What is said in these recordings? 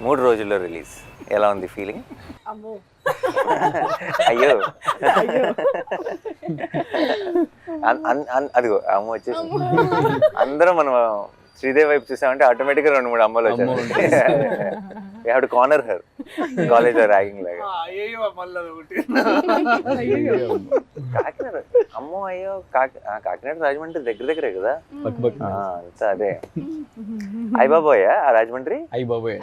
3 రోజుల్లో రిలీజ్. ఎలా ఉంది ఫీలింగ్? అమ్మో అయ్యో అయ్యో అదిగో అమ్మ వచ్చేసి అందరం మనం శ్రీదేవి వైపు చూసామంటే ఆటోమేటిక్గా 2-3 అమ్మలు వచ్చారు. కార్నర్ హర్ కాలేజ్ ర్యాగింగ్ లాగా. అయ్యో మళ్ళీ ఒకటి కాకినాడ అమ్మో అయ్యో కాకినాడ రాజమండ్రి దగ్గరే కదా. అంతా అదే. అయ్యబాబోయా ఆ రాజమండ్రి? అయ్యి బాబోయ్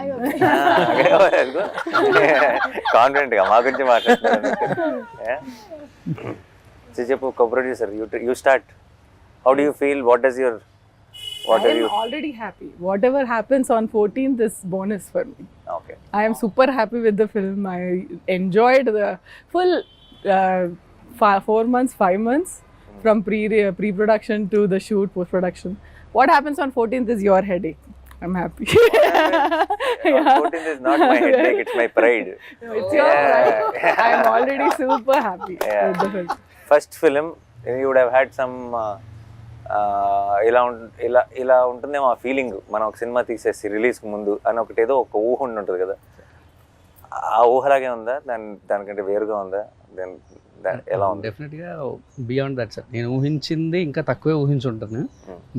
కాన్ఫిడెంట్ గా మా గురించి మాట్లాడుతున్నారు. చెప్పు co-producer, you start. How do you feel? What are you already happy. Whatever happens on 14th is bonus for me. okay? I am super happy with the film. I enjoyed the full 4 months, 5 months from pre-production to the shoot, post-production. What happens on 14th is your headache. I'm happy. 14th is not my headache, it's my pride. It's your pride. I am already super happy with the film. First film, you would have had some ఇలా ఉంటుందేమో ఆ feeling. మనం ఒక cinema తీసేసి రిలీజ్కి ముందు అని ఒకటేదో ఒక ఊహ ఉంటుంది కదా, ఆ ఊహలాగే ఉందా? దానికంటే వేరుగా ఉందా? ఎలా ఉంది? డెఫినెట్గా బియాండ్ దట్ సార్. నేను ఊహించింది ఇంకా తక్కువే ఊహించుంటాను,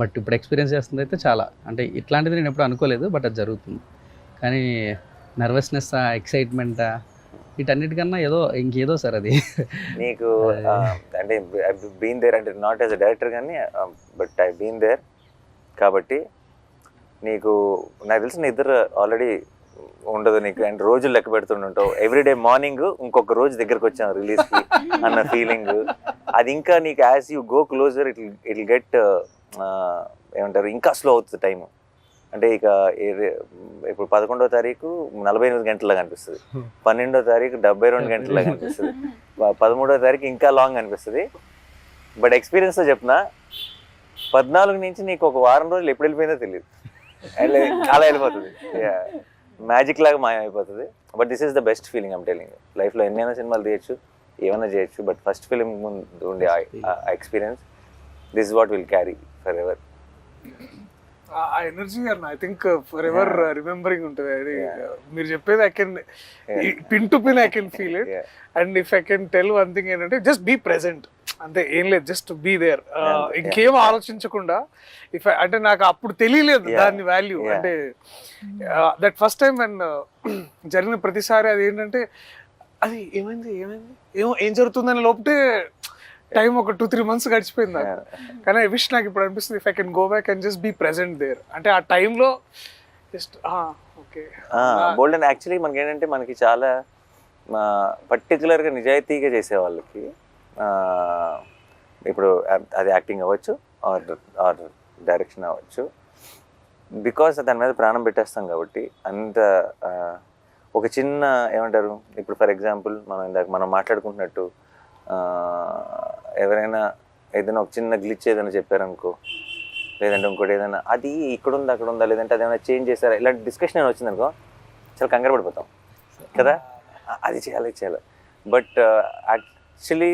బట్ ఇప్పుడు ఎక్స్పీరియన్స్ చేస్తుంది అయితే చాలా, అంటే ఇట్లాంటిది నేను ఎప్పుడు అనుకోలేదు, బట్ అది జరుగుతుంది. కానీ నర్వస్నెస్, ఎక్సైట్మెంట్ వీటన్నిటికన్నా ఇంకేదో సార్ అది. నీకు అంటే బీన్ దేర్, అంటే నాట్ యాజ్ అ డైరెక్టర్ కానీ బట్ ఐ బీన్ దేర్ కాబట్టి నీకు నాకు తెలిసిన ఇద్దరు ఆల్రెడీ ఉండదు నీకు, అండ్ రోజులు లెక్క పెడుతుంటావు. ఎవ్రీడే మార్నింగ్ ఇంకొక రోజు దగ్గరకు వచ్చాం రిలీజ్కి అన్న ఫీలింగ్ అది ఇంకా నీకు as you go closer it get ఏమంటారు, ఇంకా స్లో అవుతుంది టైము. అంటే ఇక ఇప్పుడు 11వ తారీఖు 48 గంటలాగా అనిపిస్తుంది, 12వ తారీఖు 72 గంటలాగా అనిపిస్తుంది, 13వ తారీఖు ఇంకా లాంగ్ అనిపిస్తుంది. బట్ ఎక్స్పీరియన్స్తో చెప్తున్నా, 14 నుంచి నీకు ఒక వారం రోజులు ఎప్పుడు వెళ్ళిపోయిందో తెలియదు, అలా వెళ్ళిపోతుంది, మ్యాజిక్ లాగా మాయమైపోతుంది. But this is the best feeling I'm telling. లైఫ్లో ఎన్నైనా సినిమాలు తీయచ్చు, ఏమైనా చేయొచ్చు, బట్ ఫస్ట్ ఫిలిం ముందు ఉండే experience, this is what will carry for ever. ఆ ఎనర్జీ అన్న I think for ever remembering ఉంటుంది. అది మీరు చెప్పేది I can pin to pin I can feel it. And if I can tell one thing ఏంటంటే just be present, అంతే, ఏం లేదు, జస్ట్ బీ దేర్. ఇంకేం ఆలోచించకుండా అంటే నాకు అప్పుడు తెలియలేదు దాని వాల్యూ. అంటే దట్ ఫస్ట్ టైం అండ్ జరిగిన ప్రతిసారి అది ఏంటంటే అది ఏమైంది ఏం జరుగుతుందని లోపటే టైం ఒక 2-3 months గడిచిపోయింది నాకు. కానీ ఐ విష్ నాకు ఇప్పుడు అనిపిస్తుంది if I can go back and just be present there. అంటే ఆ టైంలో just okay bold. And actually మనకి ఏంటంటే మనకి చాలా పర్టికులర్గా నిజాయితీగా చేసే వాళ్ళకి ఇప్పుడు అది యాక్టింగ్ అవ్వచ్చు ఆర్ డైరెక్షన్ అవ్వచ్చు, బికాస్ దాని మీద ప్రాణం పెట్టేస్తాం కాబట్టి అంత ఒక చిన్న ఏమంటారు, ఇప్పుడు ఫర్ ఎగ్జాంపుల్ మనం మాట్లాడుకుంటున్నట్టు ఎవరైనా ఏదైనా ఒక చిన్న గ్లిచ్ ఏదైనా చెప్పారనుకో, లేదంటే ఇంకోటి ఏదైనా అది ఇక్కడ ఉందా అక్కడ ఉందా, లేదంటే అదేమైనా చేంజ్ చేశారా, ఇలాంటి డిస్కషన్ ఏమైనా వచ్చిందనుకో చాలా కంగారు పడిపోతాం కదా, అది చేయాలి. బట్ యాక్చువల్లీ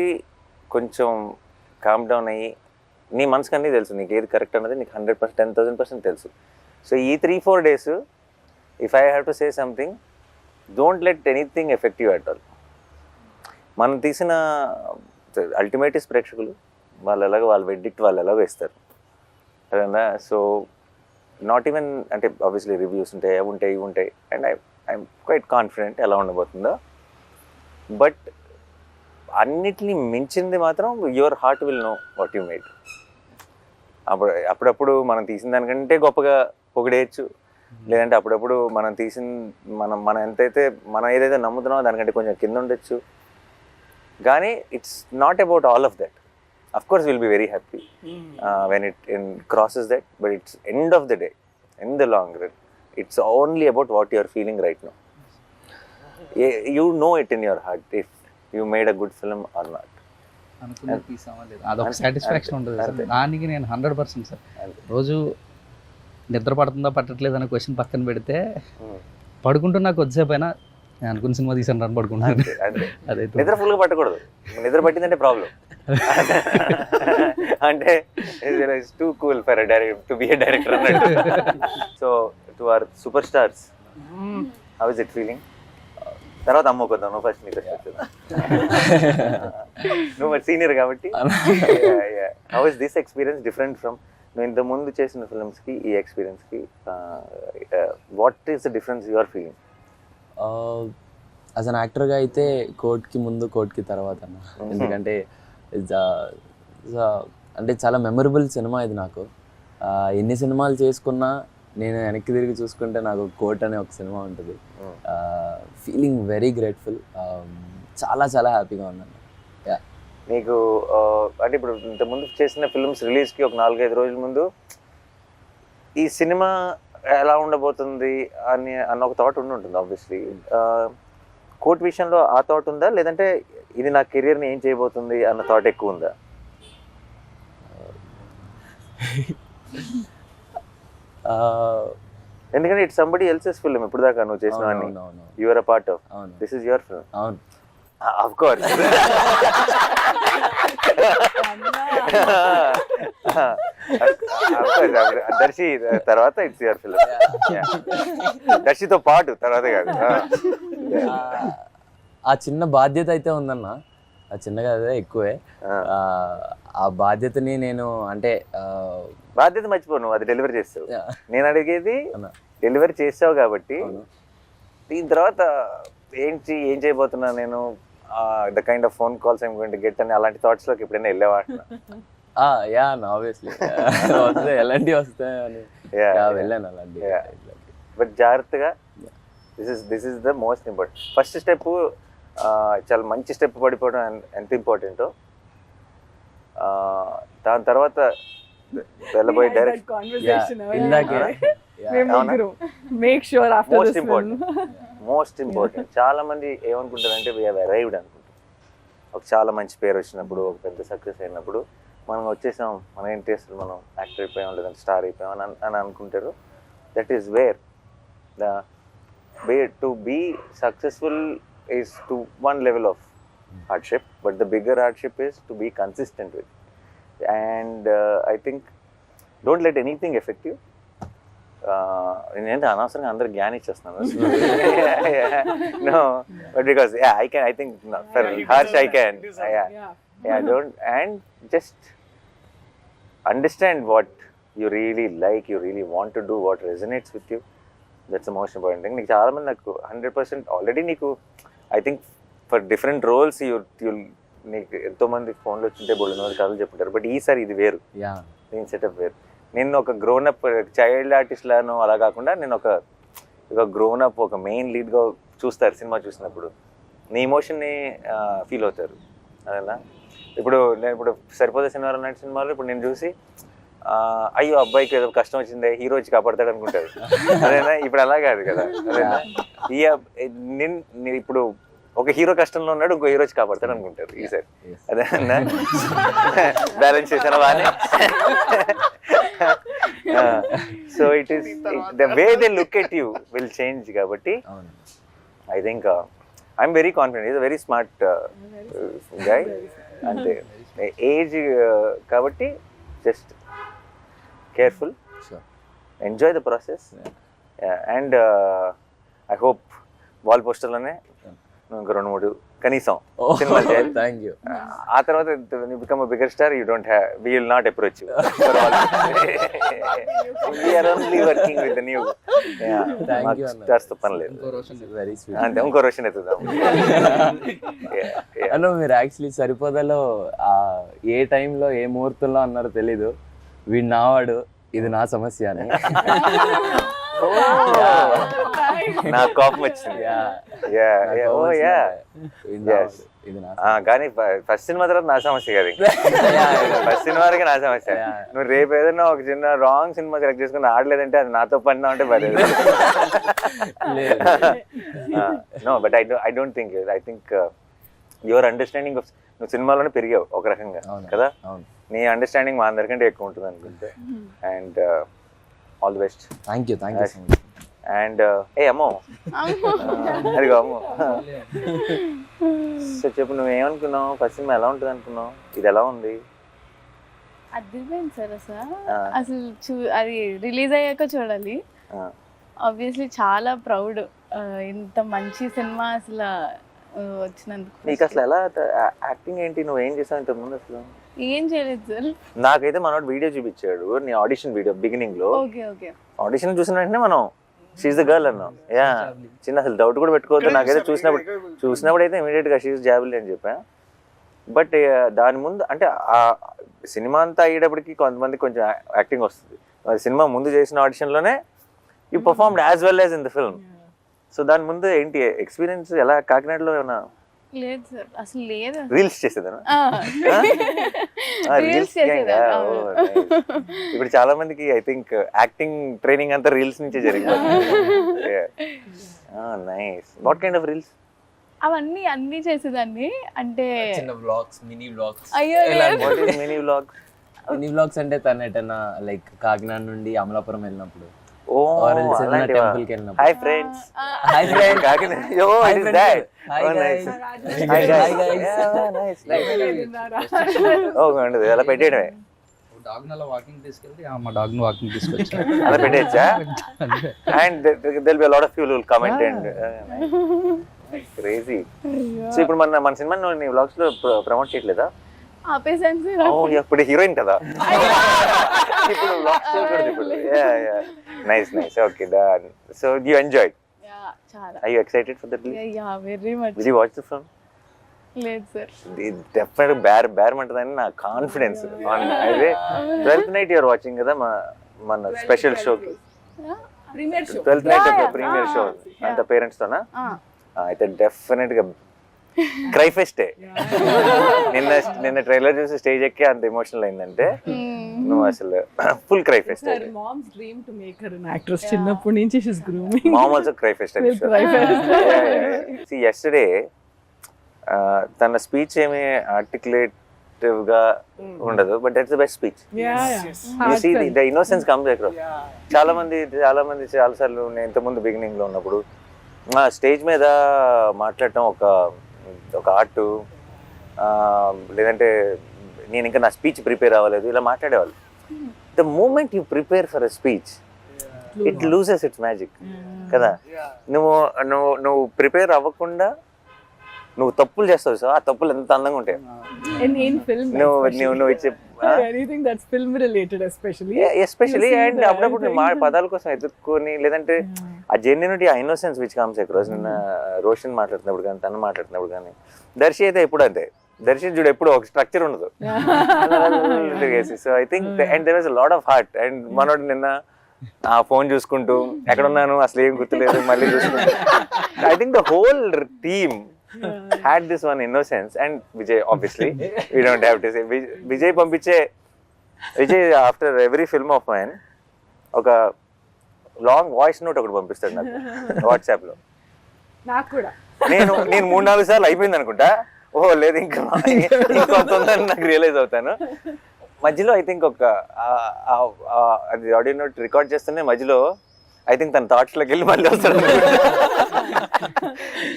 కొంచెం కామ్ డౌన్ అయ్యి నీ మనసుకు అన్నీ తెలుసు, నీకు ఏది కరెక్ట్ అన్నది నీకు 100%, 10,000% తెలుసు. సో ఈ 3-4 days if I have to say something, don't let anything effect you at all. మనం తీసిన అల్టిమేటివ్స్ ప్రేక్షకులు వాళ్ళ వెడ్డిక్ట్ వాళ్ళు ఎలాగో ఇస్తారు కదా. సో నాట్ ఈవెన్ అంటే ఆబ్వియస్లీ రివ్యూస్ ఉంటాయి, ఇవి ఉంటాయి, అండ్ ఐఎమ్ క్వైట్ కాన్ఫిడెంట్ ఎలా ఉండబోతుందో. బట్ అన్నిటినీ మించింది మాత్రం your heart will know what you made. అప్పుడప్పుడు మనం తీసిన దానికంటే గొప్పగా పొగిడేయచ్చు, లేదంటే అప్పుడప్పుడు మనం ఏదైతే నమ్ముతున్నామో దానికంటే కొంచెం కింద ఉండొచ్చు. కానీ it's not about all of that. Of course will be very happy when it crosses that, but it's end of the day, in the long run, it's only about what you are feeling right now. You know it in your heart if you made a good film or not. అదొక satisfaction ఉంటుంది sir. దానికి నేను 100% sir. రోజు నిద్ర పడుతుందా పట్టట్లేదు అనే question పక్కన పెడితే, పడుకుంటున్నా కొద్దిసేపు అయినా నేను అనుకున్న సినిమా తీసాను రన్ పడుకుంటాను. అదే నిద్ర ఫుల్గా పట్టకూడదు, నిద్ర పట్టిందంటే ప్రాబ్లం. అంటే it's too cool for to be a director అన్నట్టు. So to our super stars, how is it feeling? తర్వాత అమ్ముకుందాం, నువ్వు ఫస్ట్ నీకు నువ్వు మరి సీనియర్ కాబట్టి. How is this experience different from నువ్వు ఇంత ముందు చేసిన ఫిల్మ్స్కి ఈ ఎక్స్పీరియన్స్కి? What is the difference you are feeling? As an యాక్టర్గా అయితే కోర్ట్కి ముందు కోర్ట్కి తర్వాత అన్న, ఎందుకంటే అంటే చాలా మెమరబుల్ సినిమా ఇది నాకు. ఎన్ని సినిమాలు చేసుకున్నా నేను వెనక్కి తిరిగి చూసుకుంటే నాకు కోర్ట్ అనే ఒక సినిమా ఉంటుంది. ఫీలింగ్ వెరీ గ్రేట్ఫుల్, చాలా చాలా హ్యాపీగా ఉన్నాను. నీకు అంటే ఇప్పుడు ఇంతకుముందు చేసిన ఫిల్మ్స్ రిలీజ్కి ఒక 4-5 రోజుల ముందు ఈ సినిమా ఎలా ఉండబోతుంది అన్న ఒక థాట్ ఉంటుంది ఆబ్వియస్లీ. కోర్ట్ విషయంలో ఆ థాట్ ఉందా, లేదంటే ఇది నా కెరియర్ని ఏం చేయబోతుంది అన్న థాట్ ఎక్కువ ఉందా? ఎందుకంటే ఇట్స్ సంబడి ఎల్సెస్ ఫిల్మ్. ఇప్పుడు దాకా నువ్వు చేసినవన్నీ you are a part of, this is your film. అవును, ఆఫ్ కోర్స్. దర్శి తర్వాత ఇట్స్ యువర్ ఫిల్మ్. దర్శితో పాటు తర్వాత కాదు. ఆ చిన్న బాధ్యత అయితే ఉందన్న, ఆ చిన్నగా అదే ఎక్కువే. ఆ బాధ్యతని నేను అంటే బాధ్యత మర్చిపో, నువ్వు అది డెలివరీ చేస్తావు. నేను అడిగేది డెలివరీ చేస్తావు కాబట్టి దీని తర్వాత ఏం చేయబోతున్నా నేను, the kind of phone calls I'm going to get అని అలాంటి థాట్స్ లోకి ఎప్పుడైనా వెళ్ళేవా? యా ఆబ్వియస్లీ వస్తాయి, ఎలాంటివి వస్తాయని వెళ్ళాను అలాంటి. బట్ జాగ్రత్తగా, this is the most important. First step చాలా మంచి స్టెప్ పడిపోవడం ఎంత ఇంపార్టెంటో, దాని తర్వాత వెళ్ళబోయే డైరెక్ట్ మోస్ట్ ఇంపార్టెంట్. చాలా మంది ఏమనుకుంటారంటే వీ హ్యావ్ అరైవ్డ్ అనుకుంటారు. ఒక చాలా మంచి పేరు వచ్చినప్పుడు, ఒక పెద్ద సక్సెస్ అయినప్పుడు మనం వచ్చేసాం, మన ఇంట్రెస్ట్ మనం యాక్టర్ అయిపోయాం లేదంటే స్టార్ అయిపోయాం అని అనుకుంటారు. That is where to be successful is to one level of hardship, but the bigger hardship is to be consistent with it. And I think don't let anything affect you. నేనంటే అనవసరంగా అందరు జ్ఞానం ఇచ్చేస్తున్నాను. No, but because I think for Harsh I can. Don't, and just understand what you really like, you really want to do, what resonates with you. That's the most important thing. నీకు చాలా మంది నాకు 100% already నీకు I think for different roles నీకు ఎంతోమంది ఫోన్లో వచ్చింటే బోల్డ్ కథలు చెప్పుంటారు. బట్ ఈసారి ఇది వేరు, నేను సెటప్ వేరు. నేను ఒక గ్రోనప్ చైల్డ్ ఆర్టిస్ట్ లాను అలా కాకుండా నేను ఒక గ్రోనప్ ఒక మెయిన్ లీడ్గా చూస్తారు సినిమా చూసినప్పుడు, నీ ఎమోషన్ని ఫీల్ అవుతారు. అదేనా ఇప్పుడు నేను సరిపోతే సినిమాలు లాంటి సినిమాలు ఇప్పుడు నేను చూసి అయ్యో అబ్బాయికి ఏదో కష్టం వచ్చిందే, హీరో వచ్చి కాపాడతాడు అనుకుంటారు. అదేనా ఇప్పుడు అలా కాదు కదా. అదేనా ఇప్పుడు ఒక హీరో కష్టంలో ఉన్నాడు, ఇంకో హీరో వచ్చి కాపాడతాడు అనుకుంటారు ఈసారి. అదేనా బ్యాలెన్స్ చేశాను బాగానే. So it is the way they look at you will change. కాబట్టి I think I'm very confident. Is a very smart guy. అంతే ఏజ్ కాబట్టి just careful, enjoy the process. And I hope wall పోస్టర్లోనే ఇంకా 2-3 కనీసం సినిమాలు చేయాలి. Thank you. ఆ తర్వాత become a bigger star, you don't have, we will not approach you. We are only working with the new stars తో పని లేదు. Very sweet. అంతే, ఇంకో రోషన్ ఎత్తుదాం. అన్న మీరు యాక్చువల్లీ సరిపోదలో ఏ టైంలో ఏ ముహూర్తంలో అన్నారో తెలీదు, వీడు నావాడు, ఇది నా సమస్య అని. నా కోపం వచ్చింది. కానీ ఫస్ట్ సినిమా తర్వాత నా సమస్య కాదు, ఫస్ట్ సినిమా వరకు నా సమస్య. నువ్వు రేపు ఏదైనా ఒక చిన్న రాంగ్ సినిమా సెలెక్ట్ చేసుకుని ఆడలేదంటే అది నాతో పడినా అంటే పర్లేదు. No, but I don't think, I think your understanding of, నువ్వు సినిమాలోనే పెరిగావు ఒక రకంగా కదా, నీ అండర్స్టాండింగ్ మా అందరికంటే ఎక్కువ ఉంటుంది అనుకుంటే. And all the best. Thank you so much. And అమ్మో అదిగో అమ్మో. సో చెప్పు, నువ్వేమనుకున్నావు? ఫస్ట్ సినిమా ఎలా ఉంటుంది అనుకున్నావు? ఇది ఎలా ఉంది? అదిరిపోయింది సార్. అసలు అది రిలీజ్ అయ్యాక చూడాలి. ఆబ్వియస్లీ చాలా ప్రౌడ్ ఇంత మంచి సినిమా అసలు వచ్చినందుకు నీకు అసలు ఎలా యాక్టింగ్ ఏంటి, నువ్వు ఏం చేసావు ఇంతకు ముందు అసలు? ఏం చేయలేదు సార్. నాకైతే మనోడు వీడియో చూపించాడు, నీ ఆడిషన్ వీడియో బిగినింగ్ లో. ఓకే ఆడిషన్ చూసిన వెంటనే మనం షీఈ్ ద గర్ల్ అన్నాం. యా, చిన్న అసలు డౌట్ కూడా పెట్టుకోవద్దు. నాకైతే చూసినప్పుడు అయితే ఇమీడియట్ గా షీఈ్ జాబిల్ అని చెప్పా. బట్ దాని ముందు అంటే ఆ సినిమా అంతా అయ్యేటప్పటికి కొంతమంది కొంచెం యాక్టింగ్ వస్తుంది. సినిమా ముందు చేసిన ఆడిషన్లోనే you performed as well as in the film. So దాని ముందు ఏంటి ఎక్స్పీరియన్స్ ఎలా? కాకినాడలో ఏమైనా లేదు సార్, అసలు లేదు. రీల్స్ చేసేదా? రీల్స్ చేసేదా? ఇప్పుడు చాలా మందికి ఐ థింక్ యాక్టింగ్ ట్రైనింగ్ అంతా రీల్స్ నుంచే జరిగిపోతుంది. Nice. What kind of reels? అన్ని చేసేదాన్ని. అంటే చిన్న వ్లాగ్స్, మినీ వ్లాగ్స్. అయ్యో మినీ వ్లాగ్స్. మినీ వ్లాగ్స్ అంటే తను ఎటన్నా లైక్ కాకినాడ నుండి అమలాపురం వెళ్ళినప్పుడు, ఓ టెంపుల్ కి వెళ్ళినప్పుడు. Hi friends. Hi friends. Kakinada. Oh, it is that. Hi Oh, guys. nice. Hi guys. Yeah, nice. Oh, ఉండదు అలా పెట్టేయడమే. డాగ్ అలా వాకింగ్ తీసుకెళ్తే మా డాగ్ ను వాకింగ్ తీసుకొచ్చా. అలా పెట్టేయచ్చా? And there'll be a lot of people who will comment and crazy. So ఇప్పుడు మన సినిమా నీ వ్లాగ్స్ లో ప్రమోట్ చేయట్లేదా? ఆపేసాను సార్. ఓ, ఇప్పుడు హీరోయిన్ కదా, ఇప్పుడు వ్లాగ్స్ చేయకూడదు ఇప్పుడు. Nice nice. Okay done. So you enjoyed? చాలా. Are you excited for the release? Yeah very much. Did you watch the film? లేదు సార్. డెఫినెట్ బేరమంటదని నా కాన్ఫిడెన్స్. అదే 12th night యూఆర్ వాచింగ్ కదా మన స్పెషల్ షోకి. Premiere show. 12th night premiere show అంత parents తోనా? అయితే definite గా క్రై ఫెస్టే. నిన్న ట్రైలర్ చూసి స్టేజ్ ఎక్కి అంత ఎమోషనల్ అయిందంటే నువ్వు అసలు full cry pest. Her mom's dream to make her an actress. చిన్నప్పటి నుంచి she's grooming. Mom also cry fest. Will cry fest. See, yesterday తన స్పీచ్ ఏమి ఆర్టికులేటివ్ గా ఉండదు, but that's the best speech. You see the innocence comes across. చాలా మంది చాలా సార్లు నేను ఇంతకుముందు బిగినింగ్ లో ఉన్నప్పుడు స్టేజ్ మీద మాట్లాడటం ఒక ఆర్ట్, లేదంటే నేను ఇంకా నా స్పీచ్ ప్రిపేర్ అవ్వలేదు ఇలా మాట్లాడేవాళ్ళు. The moment you prepare for a speech it loses its magic కదా. నువ్వు ప్రిపేర్ అవ్వకుండా నువ్వు తప్పులు చేస్తావు, సో ఆ తప్పులు ఎంత అందంగా ఉంటాయి. In film. నువ్వు ఇచ్చే anything that's film related especially. Especially and అప్పుడప్పుడు మా పదాల కోసం ఎదుర్కొని, లేదంటే ఆ జెన్యూనిటీ, ఆ ఇన్నోసెన్స్ విచ్ కమ్స్ అక్రాస్. నిన్న రోషన్ మాట్లాడుతున్నప్పుడు కానీ, తను మాట్లాడుతున్నప్పుడు కానీ, దర్శి అయితే ఎప్పుడు అంతే. దర్శి చూడు ఎప్పుడు ఒక స్ట్రక్చర్ ఉండదు. So I think and there was a lot of heart. అండ్ మనోడు నిన్న ఆ ఫోన్ చూసుకుంటూ ఎక్కడున్నాను అసలు ఏం గుర్తులేదు మళ్ళీ చూసుకుంటూ, I think the whole team had this one innocence. And Vijay, obviously we don't have to say Vijay పంపించే after every film of mine ఒక లాంగ్ వాయిస్ నోట్ ఒకటి పంపిస్తాడు నాకు వాట్సాప్ లో. నాకు కూడా నేను 3-4 సార్లు అయిపోయింది అనుకుంటా. ఓహో లేదు ఇంకా ఇంకొంత ఉందని నాకు రియలైజ్ అవుతాను. మధ్యలో ఐ థింక్ అది ఆడియో నోట్ రికార్డ్ చేస్తూనే మధ్యలో ఐ థింక్ తన థాట్స్ లోకి వెళ్ళి మళ్ళీ వస్తాడు.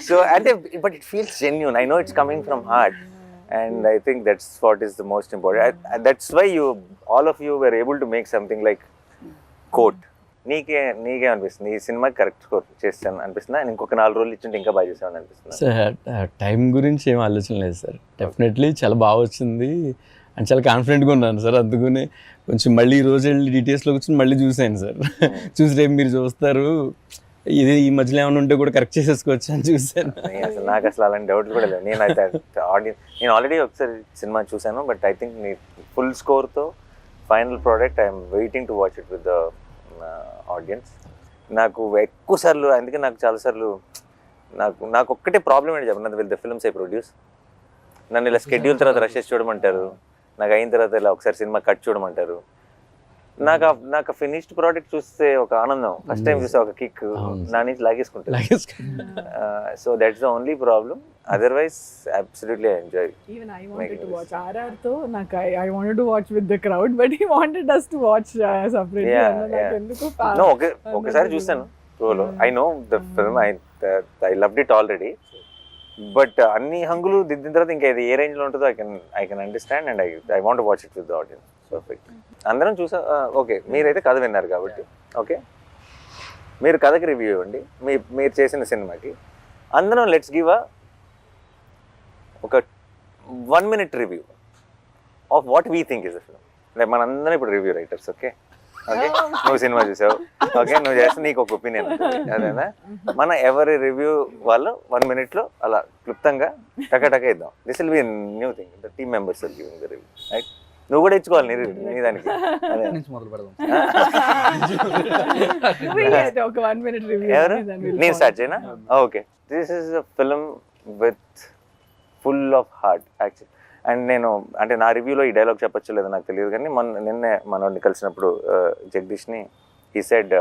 సో అంటే but it feels genuine. I know it's coming from heart and I think that's what is the most important. That's why all of you were able to make something like Court. నీకే అనిపిస్తుంది ఈ cinema correct score చేస్తాను అనిపిస్తుందా? ఇంకొక 4 రోజులు ఇచ్చింటే ఇంకా బాగా చేసామని అనిపిస్తుంది? సార్ టైం గురించి ఏం ఆలోచన లేదు సార్. డెఫినెట్లీ చాలా బాగా వచ్చింది అండ్ చాలా కాన్ఫిడెంట్గా ఉన్నాను సార్. అందుకనే కొంచెం మళ్ళీ ఈ రోజు వెళ్ళి డీటెయిల్స్లో కూర్చొని మళ్ళీ చూసాను సార్. చూసి రేపు మీరు చూస్తారు ఇది ఈ మధ్యలో ఏమైనా ఉంటే కూడా కరెక్ట్ చేసేసుకోవచ్చు అని చూసాను. అసలు నాకు అసలు అలాంటి డౌట్లు కూడా లేవు. నేను ఆల్రెడీ ఒకసారి సినిమా చూసాను, బట్ ఐ థింక్ నీ ఫుల్ స్కోర్తో final product I'm waiting to watch it with the audience. నాకు ఎక్కువ సార్లు, అందుకే నాకు చాలాసార్లు నాకు ఒక్కటే ప్రాబ్లం ఏంటి చెప్పండి, with the films I produce. నన్ను ఇలా స్కెడ్యూల్ తర్వాత రష్ చేసి చూడమంటారు, నాకు అయిన తర్వాత ఇలా ఒకసారి సినిమా కట్ చూడమంటారు. నాకు ఫినిష్డ్ ప్రోడక్ట్ చూస్తే ఒక ఆనందం, ఫస్ట్ టైం చూస్తే ఒక కిక్ నా నుంచి లాగేసుకుంటాను. So that's the only problem. Otherwise absolutely I enjoy. Even I wanted to watch RR తో నాకు I wanted to watch with the crowd, but he wanted us to watch separately. నాకు ఎందుకు ఒకసారి చూస్తాను ప్రోలో. I know the film, I loved it already. But అన్ని హంగులు దిద్దిన తర్వాత ఇంకా ఇది ఏ రేంజ్లో ఉంటుందో I can understand and I want watch it with the audience. Perfect. అందరం చూసా. ఓకే, మీరైతే కథ విన్నారు కాబట్టి ఓకే. మీరు కథకి రివ్యూ ఇవ్వండి, మీరు చేసిన సినిమాకి. అందరం లెట్స్ గివ్ ఒక 1 minute review of what we think is a film. Like మనందరం ఇప్పుడు రివ్యూ రైటర్స్. ఓకే ఓకే, నువ్వు సినిమా చూసావు, ఓకే, నువ్వు చేస్తే నీకు ఒక ఒపీనియన్ అదేనా. మన ఎవరి రివ్యూ వాళ్ళు 1 minute లో అలా క్లుప్తంగా టక ఇద్దాం. This will be new thing, the team members will giving the review, right? నువ్వు కూడా ఇచ్చుకోవాలి నీ దానికి. అదే నుంచి మొదలు పెడదాం. ఒక 1 minute review. ఎవరు? నేను స్టార్ట్ చేయనా? Okay, this is a film with full of heart actual. And నేను అంటే నా రివ్యూలో ఈ డైలాగ్ చెప్పచ్చు లేదో నాకు తెలియదు, కానీ నిన్నే మనోడిని కలిసినప్పుడు జగదీష్ని హీ సెడ్,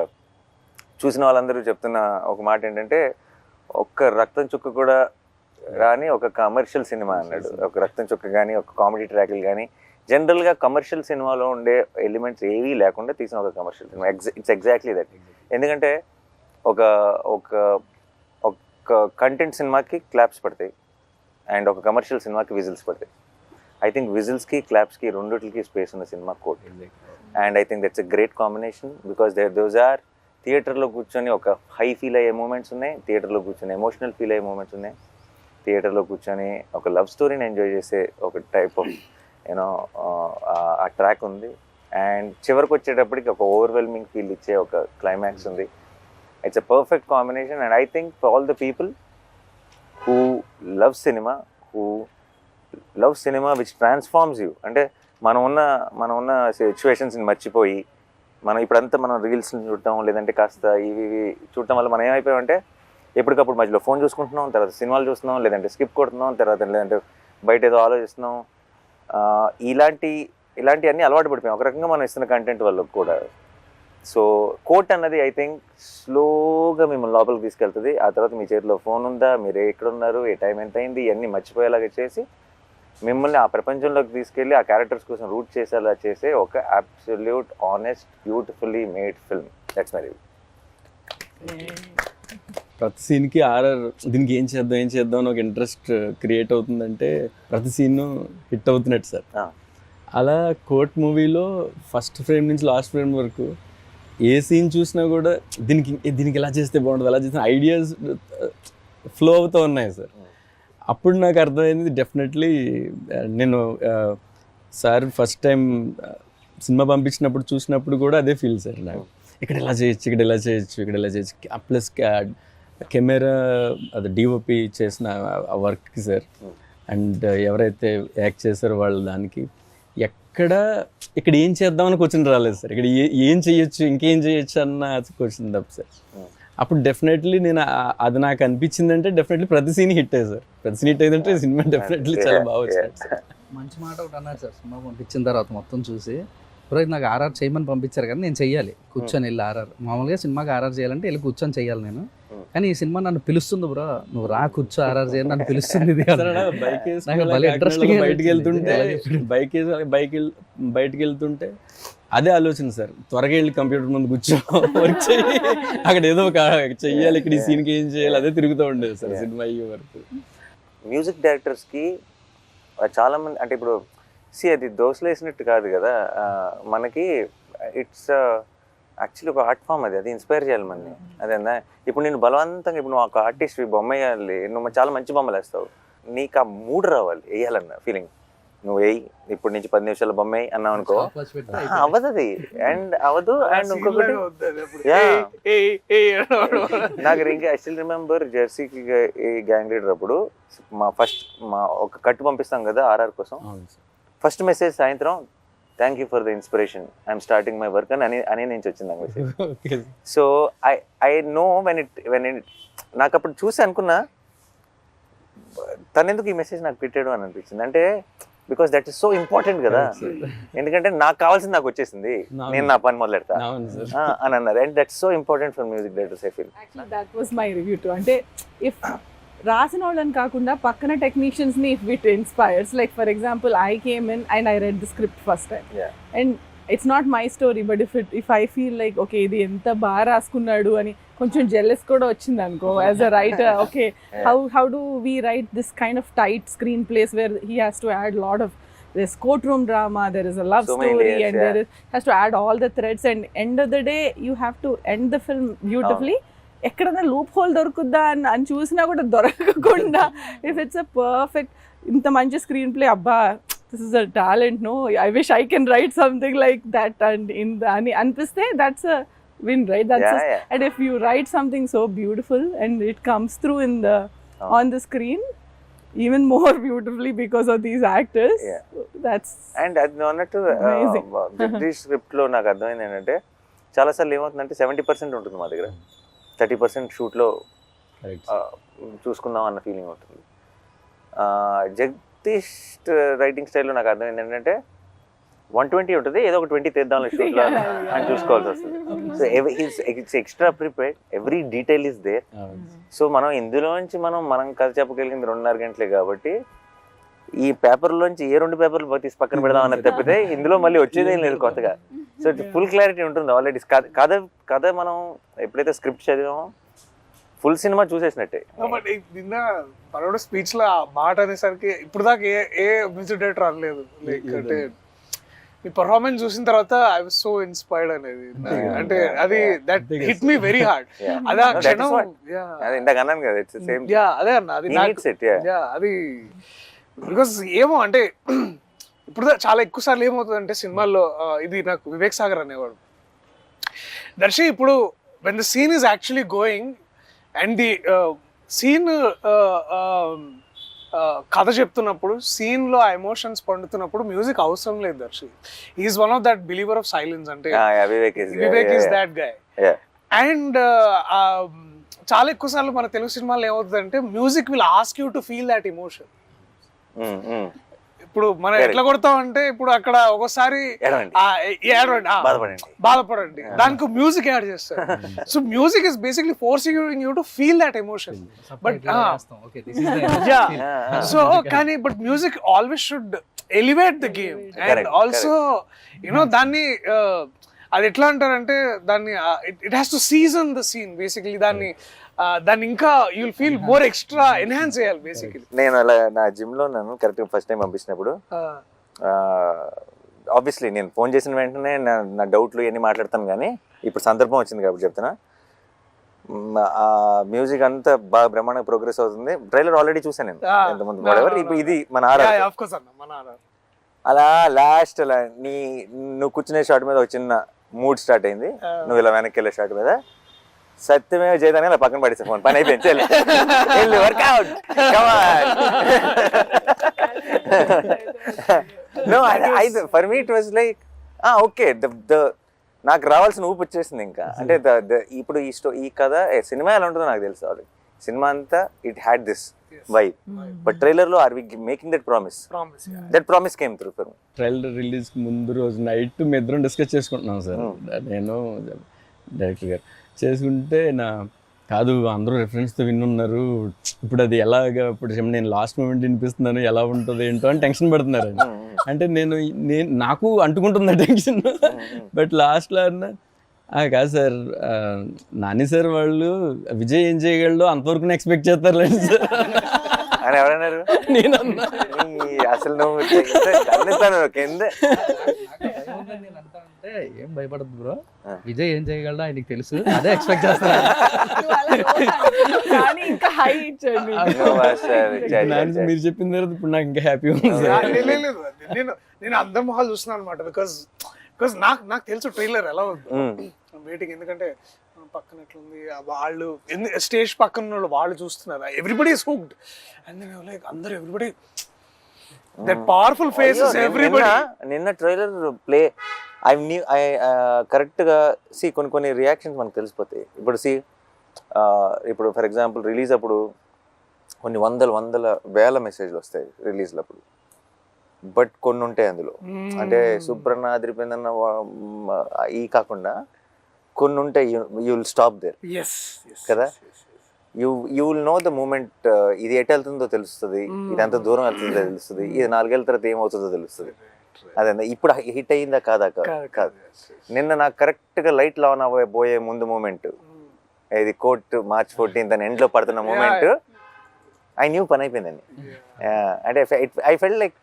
చూసిన వాళ్ళందరూ చెప్తున్న ఒక మాట ఏంటంటే, ఒక్క రక్తం చుక్క కూడా రాని ఒక కమర్షియల్ సినిమా అన్నాడు. ఒక రక్తం చుక్క కానీ ఒక కామెడీ ట్రాక్లు కానీ జనరల్గా కమర్షియల్ సినిమాలో ఉండే ఎలిమెంట్స్ ఏవీ లేకుండా తీసిన ఒక commercial cinema. It's exactly that. ఎందుకంటే ఒక ఒక ఒక కంటెంట్ సినిమాకి క్లాప్స్ పడతాయి అండ్ ఒక కమర్షియల్ సినిమాకి విజిల్స్ పడతాయి. ఐ థింక్ విజిల్స్కి క్లాప్స్కి రెండిటికి స్పేస్ ఉన్న సినిమా Court. And I think that's a great combination because those are థియేటర్లో కూర్చొని ఒక హై ఫీల్ అయ్యే మూమెంట్స్ ఉన్నాయి, థియేటర్లో కూర్చొని ఎమోషనల్ ఫీల్ అయ్యే మూమెంట్స్ ఉన్నాయి, థియేటర్లో కూర్చొని ఒక లవ్ స్టోరీని ఎంజాయ్ చేసే ఒక టైప్ ఆఫ్ యూనో ఆ ట్రాక్ ఉంది. అండ్ చివరికి వచ్చేటప్పటికి ఒక ఓవర్వెల్మింగ్ ఫీల్ ఇచ్చే ఒక క్లైమాక్స్ ఉంది. It's a perfect combination. And I think for all the people who love cinema which transforms you, అంటే మనం ఉన్న సిచ్యువేషన్స్ని మర్చిపోయి మనం ఇప్పుడంతా మనం రీల్స్ని చూడటం లేదంటే కాస్త ఇవి చూడటం వల్ల మనం ఏమైపోయామంటే ఎప్పటికప్పుడు మధ్యలో ఫోన్ చూసుకుంటున్నాం, తర్వాత సినిమాలు చూస్తున్నాం, లేదంటే స్కిప్ కొడుతున్నాం, లేదంటే బయట ఏదో ఆలోచిస్తున్నాం. ఇలాంటి అన్నీ అలవాటు పడిపోయాం ఒక రకంగా మనం ఇస్తున్న కంటెంట్ వల్ల కూడా. సో కోట్ అన్నది ఐ థింక్ స్లోగా మిమ్మల్ని లోపలికి తీసుకెళ్తుంది. ఆ తర్వాత మీ చేతిలో ఫోన్ ఉందా, మీరు ఎక్కడున్నారు, ఏ టైం ఎంత అయింది, ఇవన్నీ మర్చిపోయేలాగా చేసి మిమ్మల్ని ఆ ప్రపంచంలోకి తీసుకెళ్ళి ఆ క్యారెక్టర్స్ కోసం రూట్ చేసేలా చేసే ఒక absolute honest beautifully made film. That's my review. ప్రతి సీన్కి దీనికి ఏం చేద్దాం అని ఒక ఇంట్రెస్ట్ క్రియేట్ అవుతుందంటే ప్రతి సీన్ హిట్ అవుతున్నట్టు సార్. అలా కోర్ట్ మూవీలో ఫస్ట్ ఫ్రేమ్ నుంచి లాస్ట్ ఫ్రేమ్ వరకు ఏ సీన్ చూసినా కూడా దీనికి ఎలా చేస్తే బాగుంటుంది, అలా చేసిన ఐడియాస్ ఫ్లో అవుతూ ఉన్నాయి సార్. అప్పుడు నాకు అర్థమైంది డెఫినెట్లీ నేను సార్ ఫస్ట్ టైం సినిమా పంపించినప్పుడు చూసినప్పుడు కూడా అదే ఫీల్ సార్ నాకు. ఇక్కడ ఎలా చేయొచ్చు ప్లస్ కెమెరా అది డిఓపి చేసిన ఆ వర్క్కి సార్ అండ్ ఎవరైతే యాక్ట్ చేశారో వాళ్ళ దానికి ఇక్కడ ఏం చేద్దామని క్వశ్చన్ రాలేదు సార్. ఇక్కడ ఏం చేయొచ్చు ఇంకేం చేయొచ్చు అన్న క్వశ్చన్ తప్ప సార్. అప్పుడు డెఫినెట్లీ నేను అది నాకు అనిపించిందంటే డెఫినెట్లీ ప్రతి సీన్ హిట్ అయ్యి సార్. ప్రతి సీన్ హిట్ అయిందంటే సినిమా డెఫినెట్లీ చాలా బాగా వచ్చింది సార్. మంచి మాట ఒకటి అన్నారు సార్, సినిమా పంపించిన తర్వాత మొత్తం చూసి బ్రో నాకు ఆర్ఆర్ చేయమని పంపించారు కానీ నేను చెయ్యాలి కూర్చొని వెళ్ళి ఆర్ఆర్. మామూలుగా సినిమాకి ఆర్ఆర్ చేయాలంటే వెళ్ళి కూర్చొని చెయ్యాలి నేను, కానీ ఈ సినిమా నన్ను పిలుస్తుంది బ్రో, నువ్వు రా కూర్చో ఆర్ఆర్ చేయాలి నన్ను పిలుస్తుంది. బయటకి వెళ్తుంటే అదే ఆలోచన సార్, త్వరగా వెళ్ళి కంప్యూటర్ ముందు కూర్చో వర్క్ చేయి, అక్కడ ఏదో ఒక చెయ్యాలి, ఇక్కడ ఈ సీన్కి ఏం చేయాలి అదే తిరుగుతూ ఉండేది సార్ సినిమా అయ్యే వరకు. మ్యూజిక్ డైరెక్టర్స్కి చాలామంది అంటే ఇప్పుడు అది దోశలు వేసినట్టు కాదు కదా, మనకి ఇట్స్ యాక్చువల్లీ ఒక ఆర్ట్ ఫామ్. అది ఇన్స్పైర్ చేయాలి మనని. అదేనా ఇప్పుడు నేను బలవంతంగా ఇప్పుడు నువ్వు ఒక ఆర్టిస్ట్ బొమ్మ వేయాలి, నువ్వు చాలా మంచి బొమ్మలు వేస్తావు, నీకు ఆ మూడ్ రావాలి వేయాలన్న ఫీలింగ్. నువ్వు వేయి ఇప్పుడు నుంచి 10 నిమిషాల బొమ్మ వేయి అన్నావు అనుకో అవ్వదు అది. అండ్ అవ్వదు. అండ్ ఇంకొకటి నాకు ఇంకా ఐ స్టిల్ రిమెంబర్ జెర్సీకి గ్యాంగ్ లీడర్ అప్పుడు మా ఒక కట్టు పంపిస్తాం కదా ఆర్ఆర్ కోసం, ఫస్ట్ మెసేజ్ సాయంత్రం thank you for the inspiration I'm starting my work అని నుంచి వచ్చింది ఆ మెసేజ్. So I know when it నాకు అప్పుడు చూసి అనుకున్నా తనెందుకు ఈ మెసేజ్ నాకు పెట్టాడు అని అనిపించింది. అంటే because that is so important కదా, ఎందుకంటే నాకు కావాల్సింది నాకు వచ్చేసింది, నేను నా పని మొదలెడతా అని అన్నారు. And that's so important for music directors I feel. Actually that was my review too. అంటే ఇఫ్ రాసిన వాళ్ళని కాకుండా పక్కన టెక్నీషియన్స్ని if it inspires, like for example I came in and I read the script first time and it's not my story, but if I feel like okay ఇది ఎంత బాగా రాసుకున్నాడు అని కొంచెం జెల్లెస్ కూడా వచ్చింది అనుకో as a writer. Okay how do we write this kind of tight screen place where he has to add lot of there's courtroom drama, there is a love So many story, layers, and there is has to add all the threads, and end of the day you have to end the film beautifully. ఎక్కడైనా loop whole దొరుకుద్దా అని చూసినా కూడా దొరకకుండా if it's a perfect ఇంత మంచి screenplay అబ్బా this is a talent no I wish I can write something like that and అని అనిపిస్తే that's a win, right? And if you write something so beautiful and it comes through in the on the screen even more beautifully because of these actors, that's and అది నువ్వు అన్నట్టు amazing. Jagadish script లో నాకు అర్థమైంది ఏంటంటే చాలాసార్లు ఏమవుతుందంటే 70% ఉంటుంది మా దగ్గర, 30% షూట్లో చూసుకుందాం అన్న ఫీలింగ్ ఉంటుంది. జగదీష్ రైటింగ్ స్టైల్లో నాకు అర్థమైంది ఏంటంటే 120 ఉంటుంది, ఏదో ఒక 20 తీద్దాం షూట్లో అని చూసుకోవాల్సి వస్తుంది. So it's extra prepared, every detail is there. So మనం ఇందులోంచి మనం కథ చెప్పగలిగింది 2.5 గంటలే కాబట్టి ఈ పేపర్లోంచి ఏ 2 పేపర్లు తీసి పక్కన పెడదాం అన్నది తప్పితే ఇందులో మళ్ళీ వచ్చేదేం లేదు కొత్తగా. సో ఫుల్ క్లారిటీ ఉంటుంది ఆల్రెడీ. కథ మనం ఎప్పుడైతే స్క్రిప్ట్ చదివామో ఫుల్ సినిమా చూసేసినట్టే. బట్ నిన్న పరోడ స్పీచ్ లో ఆ మాట అనేసరికి ఇప్పుడు దాకా ఏ మ్యూజిక్ డైరెక్టర్ అనలేదు. లైక్ అంటే ఈ పర్ఫార్మెన్స్ చూసిన తర్వాత ఐ వాస్ సో ఇన్స్పైర్డ్ అనేది. అంటే అది that hit me very hard. అదే ఆ క్షణం ఇందాక అన్నాను కదా, ఇట్స్ సేమ్. అదే అన్న అది అది బికాస్ ఏమో అంటే ఇప్పుడు చాలా ఎక్కువ సార్లు ఏమవుతుంది అంటే సినిమాల్లో ఇది నాకు వివేక్ సాగర్ అనేవాడు, దర్శి ఇప్పుడు when the scene is actually going and the scene కథ చెప్తున్నప్పుడు సీన్ లో ఎమోషన్స్ పండుతున్నప్పుడు మ్యూజిక్ అవసరం లేదు Darshi. Is one of that believer of silence. అంటే Vivek is that guy. And చాలా ఎక్కువ సార్లు మన తెలుగు సినిమాలో ఏమవుతుంది అంటే music will ask you to feel that emotion. ఇప్పుడు మనం ఎట్లా కొడతాం అంటే ఇప్పుడు అక్కడ ఒకసారి బాధపడండి, దానికి మ్యూజిక్ యాడ్ చేస్తారు. So music is basically forcing you to feel that emotion. But so కానీ but music always should elevate the game and also you know దాన్ని అది ఎట్లా అంటారంటే దాన్ని it has to season the scene basically. దాన్ని ఇంకా you'll feel more extra enhance చేయాలి basically. నేను అలా నా జిమ్ లో నన్ను కరెక్ట్గా ఫస్ట్ టైం పంపించినప్పుడు ఆబ్వియస్లీ నేను ఫోన్ చేసిన వెంటనే నా డౌట్లు ఇవన్నీ మాట్లాడతాను, కానీ ఇప్పుడు సందర్భం వచ్చింది కాబట్టి చెప్తున్నా. ఆ మ్యూజిక్ అంతా బాగా బ్రహ్మాండంగా ప్రోగ్రెస్ అవుతుంది. ట్రైలర్ ఆల్రెడీ చూసాను నేను ఎంతమంది వాడెవర్. ఇప్పుడు ఇది మన అలా లాస్ట్ అలా నువ్వు కూర్చునే షాట్ మీద ఒక చిన్న మూడ్ స్టార్ట్ అయింది, నువ్వు ఇలా వెనక్కి వెళ్ళే షాట్ మీద సత్యమే చేయదాన్ని అలా పక్కన పడేసా ఫోన్, పని అయిపోయింది. Work out for me it was like okay, నాకు రావాల్సిన ఊపు వచ్చేసింది ఇంకా. అంటే ఇప్పుడు ఈ కథ సినిమా ఎలా ఉంటుందో నాకు తెలుసు ఆల్రెడీ. సినిమా అంతా it had this vibe, but trailer లో are we making that promise? That promise came through for me. Trailer release ముందు రోజు నైట్ మీ ఇద్దరం డిస్కస్ చేసుకుంటున్నాం సార్, నేను డైరెక్టర్ గారు చేసుకుంటే కాదు అందరూ రెఫరెన్స్తో విన్నున్నారు, ఇప్పుడు అది ఎలాగా, ఇప్పుడు నేను లాస్ట్ మూమెంట్ వినిపిస్తున్నాను ఎలా ఉంటుంది ఏంటో అని టెన్షన్ పడుతున్నారు. అంటే నేను నాకు అంటుకుంటుంది టెన్షన్. బట్ లాస్ట్లో అన్న కాదు సార్, నాని సార్ వాళ్ళు విజయ్ ఏం చేయగలడో అంతవరకు ఎక్స్పెక్ట్ చేస్తారులేండి సార్ అని ఎవరన్నారు? నేను అసలు నువ్వు కింద ఏం భయపడద్దు బ్రో, విజయ్ ఏం చేయగలడో ఆయనకి తెలుసు, అదే ఎక్స్పెక్ట్ చేస్తాను. మీరు చెప్పిన తర్వాత ఇప్పుడు నాకు ఇంకా హ్యాపీ ఉంది సార్. నేను అందరి మొహాలు చూస్తున్నాను అనమాట, బికాస్ నాకు తెలుసు ట్రైలర్ ఎలా ఉంది వెయిటింగ్. ఎందుకంటే పక్కన ఎట్లుంది వాళ్ళు స్టేజ్ పక్కన వాళ్ళు చూస్తున్నారు, everybody is hooked and like అందరూ everybody that powerful faces everybody. నిన్న ట్రైలర్ ప్లే ఐ కరెక్ట్గా కొన్ని రియాక్షన్స్ మనకు తెలిసిపోతాయి. ఇప్పుడు ఫర్ ఎగ్జాంపుల్ రిలీజ్ అప్పుడు కొన్ని వందల వేల మెసేజ్లు వస్తాయి రిలీజ్లు అప్పుడు, బట్ కొన్ని ఉంటాయి అందులో. అంటే సుప్రన్న అదిరిపోయిందన్న ఈ కాకుండా కొన్ని ఉంటాయి, యూ విల్ స్టాప్ దేర్ కదా. You will know the moment, ఇది ఎటు వెళ్తుందో తెలుస్తుంది, ఇది ఎంత దూరం వెళ్తుందో తెలుస్తుంది, ఇది 4 ఏళ్ళ తర్వాత ఏమవుతుందో తెలుస్తుంది. అదే ఇప్పుడు హిట్ అయ్యిందా కాదా కాదు. నిన్న నాకు కరెక్ట్గా లైట్ లాన్ అవ్వబోయే ముందు మూమెంట్, ఇది కోర్ట్ March 14th అని ఎండ్లో పడుతున్న మూమెంట్, ఐ న్యూ పని అయిపోయిందని. అంటే ఐ ఫెల్ట్ లైక్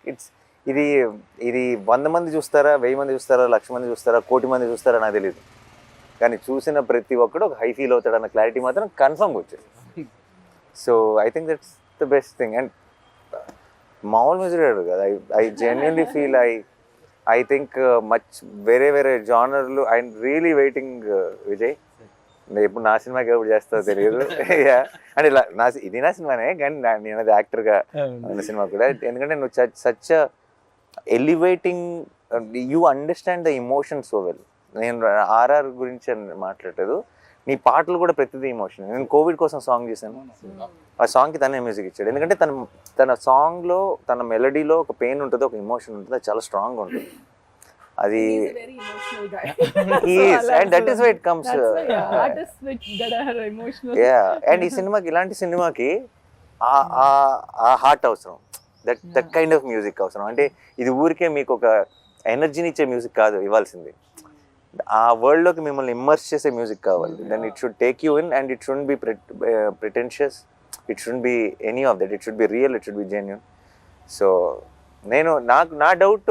ఇది ఇది 100 మంది చూస్తారా, 1000 మంది చూస్తారా, 1,00,000 మంది చూస్తారా, 1,00,00,000 మంది చూస్తారా నాకు తెలియదు. కానీ చూసిన ప్రతి ఒక్కడు ఒక హై ఫీల్ అవుతాడన్న క్లారిటీ మాత్రం కన్ఫర్మ్గా వచ్చేది. So I think that's the best thing. And మామూలు మ్యూజిక్ కదా, I genuinely feel I think much వేరే జానర్లు. ఐ రియలీ వెయిటింగ్ విజయ్, ఎప్పుడు నా సినిమాకి ఎప్పుడు చేస్తావో తెలియదు. అంటే ఇలా ఇది నా సినిమానే, కానీ నేను అది యాక్టర్గా ఉన్న సినిమా కూడా. ఎందుకంటే నువ్వు such elevating, you understand the emotion so well. నేను ఆర్ఆర్ గురించి మాట్లాడలేదు, నీ పాటలు కూడా ప్రతిదీ ఇమోషన్. నేను కోవిడ్ కోసం సాంగ్ చేశాను, ఆ సాంగ్కి తనే మ్యూజిక్ ఇచ్చాడు. ఎందుకంటే తన సాంగ్లో, తన మెలడీలో ఒక పెయిన్ ఉంటుంది, ఒక ఇమోషన్ ఉంటుంది, అది చాలా స్ట్రాంగ్గా ఉంటుంది. అది and that is why it comes. And ఈ సినిమాకి, ఇలాంటి సినిమాకి ఆ హార్ట్ అవసరం, దట్ కైండ్ ఆఫ్ మ్యూజిక్ అవసరం. అంటే ఇది ఊరికే మీకు ఒక ఎనర్జీని ఇచ్చే మ్యూజిక్ కాదు ఇవ్వాల్సింది, ఆ వరల్డ్లోకి మిమ్మల్ని ఇమ్మర్స్ చేసే మ్యూజిక్ కావాలి. Then it should take you in and it should be pretentious, it should be any of that, it should be real, it should be genuine. So నా డౌట్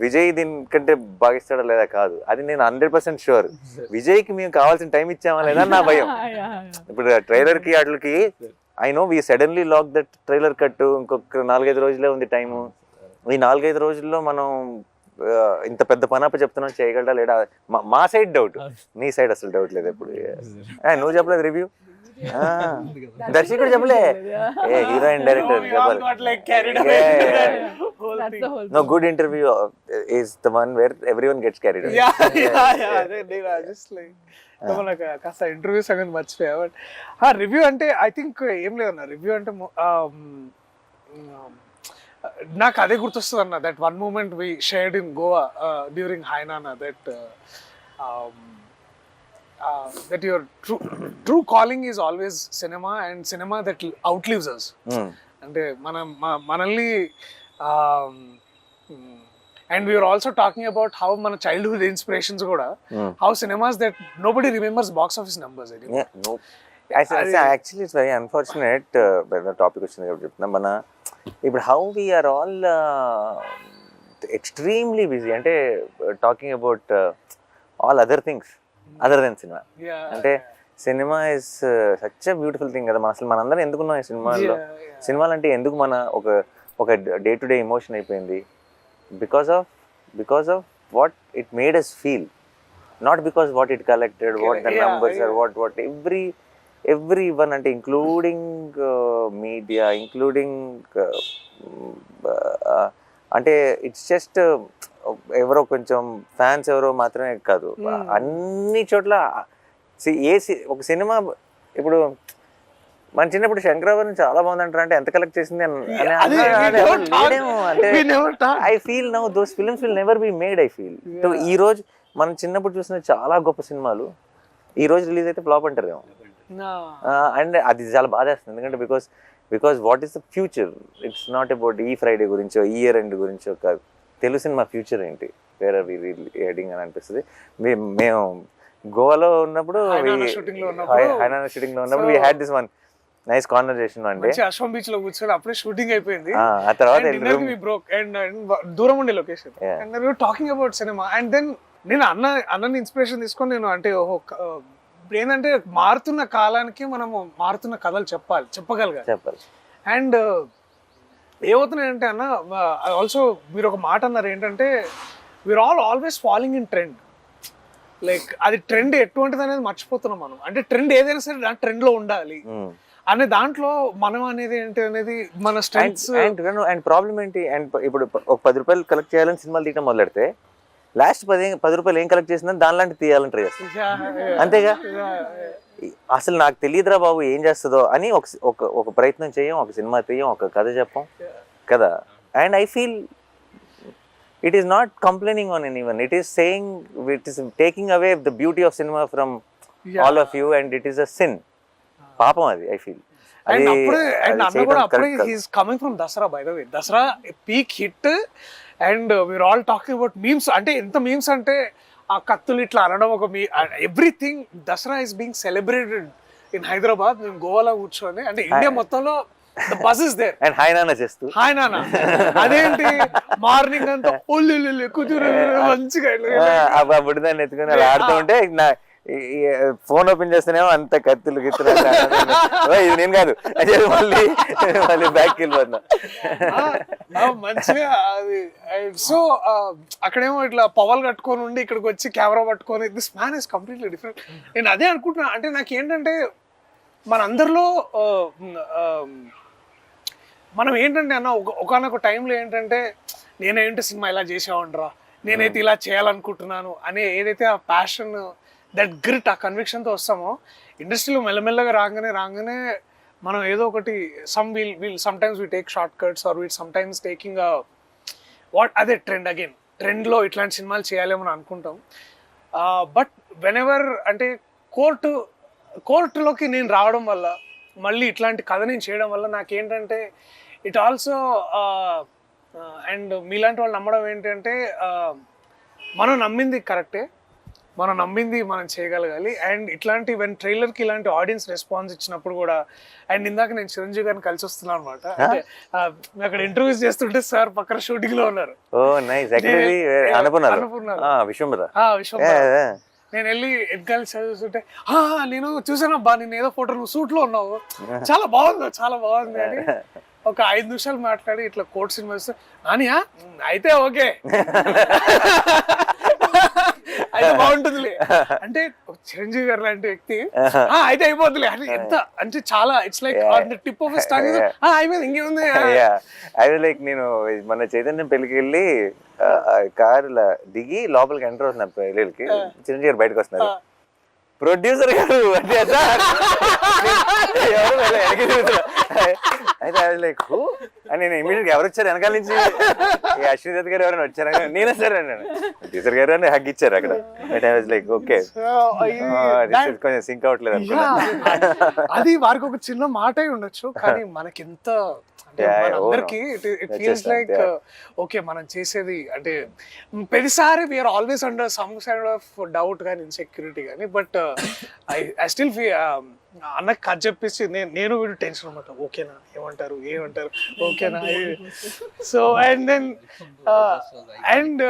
విజయ్ దీనికంటే బాగా ఇస్తాడా లేదా కాదు, అది నేను 100% షూర్. విజయ్కి మేము కావాల్సిన టైం ఇచ్చామా లేదా నా భయం. ఇప్పుడు ట్రైలర్కి వాటికి I know we suddenly lock that trailer cut, ఇంకొక 4-5 రోజులే ఉంది టైము. ఈ 4-5 రోజుల్లో మనం ఇంత పెద్ద పనప్ప చెప్తున్నాం, చేయగలడా లేడా మా సైడ్ డౌట్, నీ సైడ్ అసలు డౌట్ లేదు ఎప్పుడు. నువ్వు చెప్పలేదు రివ్యూ, దర్శకుడు చెప్పలే, ఏ హీరోయిన్ డైరెక్టర్ చెప్పాలి. No, good interview is the one where everyone gets carried away. కాస్త ఇంటర్వ్యూస్ అనేది మర్చిపోయా. బట్ రివ్యూ అంటే ఐ థింక్ ఏం లేదన్న, రివ్యూ అంటే నాకు అదే గుర్తొస్తుంది అన్న, that one moment we shared in Goa during Hi Nanna, that your true calling is always cinema, and cinema that outlives us. అంటే మనల్ని and we were also talking about how మన childhood inspirations కూడా, how cinemas that nobody remembers box office numbers anymore. No, actually it's very unfortunate. Topic వచ్చింది కాబట్టి చెప్తున్నా. మన ఇప్పుడు how we are all extremely busy, అంటే talking about all other things other than cinema. అంటే cinema is such a beautiful thing కదా. అసలు మనందరం ఎందుకున్నాం ఈ సినిమాల్లో? సినిమాలు అంటే ఎందుకు మన ఒక డే టు డే ఎమోషన్ అయిపోయింది, because of what it made us feel, not because what it collected, what the numbers are, what every one, అంటే ఇంక్లూడింగ్ మీడియా, ఇంక్లూడింగ్ అంటే ఇట్స్ జస్ట్ ఎవరో కొంచెం ఫ్యాన్స్ ఎవరో మాత్రమే కాదు, అన్ని చోట్ల ఒక సినిమా. ఇప్పుడు మన చిన్నప్పుడు శంకరాభరణం చాలా బాగుందంటారు, అంటే ఎంత కలెక్ట్ చేసింది అంటే I feel now those films will never be made. I feel ఈ రోజు మనం చిన్నప్పుడు చూసిన చాలా గొప్ప సినిమాలు ఈ రోజు రిలీజ్ అయితే ఫ్లాప్ అంటారేమో. అండ్ అది చాలా బాధేస్తుంది, ఎందుకంటే because what is the future? It's not about ఈ ఫ్రైడే గురించో, ఈ ఇయర్ ఎండ్ గురించో కాదు. తెలుగు సినిమా ఫ్యూచర్ ఏంటి, వేరే హెడింగ్ అని అనిపిస్తుంది. మేము గోవాలో ఉన్నప్పుడు, హైనానా షూటింగ్ లో ఉన్నప్పుడు, we had this one nice conversation. అంటే అశ్వం బీచ్ లో కూర్చొని అప్పుడే షూటింగ్ అయిపోయింది, ఆ తర్వాత దూరం ఉండే location, and we were talking about cinema. And then నేను అన్నని ఇన్స్పిరేషన్ తీసుకొని నేను అంటే ఏంటంటే మారుతున్న కాలానికి మనము మారుతున్న కథలు చెప్పగలగాలి. అండ్ ఏమవుతున్నాయంటే అన్న, ఆల్సో మీరు ఒక మాట అన్నారు ఏంటంటే, we are always following in trend. Like అది ట్రెండ్ ఎటువంటిది అనేది మర్చిపోతున్నాం మనం. అంటే ట్రెండ్ ఏదైనా సరే దాని ట్రెండ్ లో ఉండాలి అనే దాంట్లో మనం అనేది ఏంటి అనేది మన స్ట్రెంగ్స్. అండ్ ప్రాబ్లం ఏంటి? అండ్ ఇప్పుడు ఒక 10 రూపాయలు కలెక్ట్ చేయాలని సినిమాలు తీయడం మొదలెడితే లాస్ట్ 10 రూపాయలు ఏం కలెక్ట్ చేసిందని దానిలాంటి తీయాలని ట్రై చేస్తాం, అంతేగా. అసలు నాకు తెలియదురా బాబు ఏం చేస్తుందో అని ఒక ప్రయత్నం చేయం, ఒక సినిమా తీయం, ఒక కథ చెప్పం కదా. And I feel it is not complaining on anyone, it is saying, it is taking away the beauty of cinema from all of you, and it is a sin. పాపం అది ఐ ఫీల్. అండ్ అన్న కూడా అప్పుడే he is coming from Dasara, by the way. Dasara peak hit, and we are all talking about memes. అంటే ఎంత memes అంటే ఆ కత్తులు ఇట్లా అనడం, ఒక everything. Dasara is being celebrated in Hyderabad. మేము గోవాలో కూర్చొని, అంటే ఇండియా మొత్తంలో the bus is there. And hi నాన్న చేస్తూ హాయ్ నాన్న అదేంటి మార్నింగ్ అంతా ఒళ్ళు కుదురు మంచిగా ఆ బుడిదాన్ని ఎత్తుకుని అలా ఆడుతూ ఉంటే నా ఫోన్ ఓపెన్ చేస్తేనేమో అంత కత్తులు గిత్తులు ఇది నేను కాదు అదే మళ్ళీ బ్యాక్ వెళ్ళిపోతున్నా. మంచిగా అది. సో అక్కడేమో ఇట్లా పవల్ కట్టుకొని ఉండి ఇక్కడికి వచ్చి కెమెరా పట్టుకొని this man is completely different. నేను అదే అనుకుంటున్నా, అంటే నాకు ఏంటంటే మనందరిలో మనం ఏంటంటే అన్న ఒకనొక టైంలో ఏంటంటే నేనేంటి సినిమా ఇలా చేసేవాడిరా, నేనైతే ఇలా చేయాలనుకుంటున్నాను అనే ఏదైతే ఆ ప్యాషన్, దట్ గ్రిట్, ఆ కన్విక్షన్తో వస్తామో ఇండస్ట్రీలో మెల్లమెల్లగా రాగానే మనం ఏదో ఒకటి sometimes we take short cuts are we sometimes taking what అదే ట్రెండ్లో ఇట్లాంటి సినిమాలు చేయాలేమో అని అనుకుంటాం. బట్ వెన్ ఎవర్ అంటే కోర్టులోకి నేను రావడం వల్ల, మళ్ళీ ఇట్లాంటి కథ నేను చేయడం వల్ల నాకేంటంటే ఇట్ ఆల్సో అండ్ మీలాంటి వాళ్ళు నమ్మడం ఏంటంటే మనం నమ్మింది కరెక్టే, మనం నమ్మింది మనం చేయగలగాలి. అండ్ ఇట్లాంటి ట్రైలర్కి ఇలాంటి ఆడియన్స్ రెస్పాన్స్ ఇచ్చినప్పుడు కూడా, అండ్ ఇందాక నేను చిరంజీవి గారిని కలిసి వస్తున్నాను అనమాట. అంటే అక్కడ ఇంటర్వ్యూస్ చేస్తుంటే సార్ పక్కన షూటింగ్ లో ఉన్నారు. నేను వెళ్ళి ఎగ్గాలి చదువుతుంటే నేను చూసానబ్బా నేను ఏదో ఫోటో నువ్వు సూట్ లో ఉన్నావు, చాలా బాగుంది అని ఒక 5 నిమిషాలు మాట్లాడి ఇట్లా కోర్ట్ సినిమా ఇస్తే నానియా అయితే ఓకే అయితే బాగుంటుందిలే అంటే చిరంజీవి గారు లాంటి వ్యక్తి అయితే అయిపోతులే అని ఎంత అంటే చాలా it's like tip of star అయిపోయింది ఇంకేముంది. అది లైక్ నేను మన చైతన్యం పెళ్ళికి వెళ్ళి కార్ ఇలా దిగి లోపలికి ఎంటర్ అవుతున్నారు పెళ్ళికి, చిరంజీవి గారు బయటకు వస్తున్నారు, ప్రొడ్యూసర్ గారు అంటే అయితే అది లైక్ అని నేను ఇమీడియట్ ఎవరు వచ్చారు వెనకాల నుంచి, అశ్విని దత్ గారు ఎవరైనా వచ్చారా, నేనే సార్ అన్నాను, ప్రొడ్యూసర్ గారు అని హగ్ ఇచ్చారు అక్కడ. లైక్ ఓకే కొంచెం సింక్ అవట్లేదు అనుకున్నా. అది వారికి ఒక చిన్న మాట అయి ఉండొచ్చు, కానీ మనకి ఎంత అంటే అందరికి ఇట్ ఫీల్స్ లైక్ ఓకే మనం చేసేది అంటే ప్రతిసారి we are always under some kind of doubt కానీ ఇన్సెక్యూరిటీ కానీ, బట్ ఐ స్టిల్ అన్నకి కథ చెప్పేసి నేను వీడు టెన్షన్ అనమాట, ఓకేనా ఏమంటారు ఓకేనా. So and then and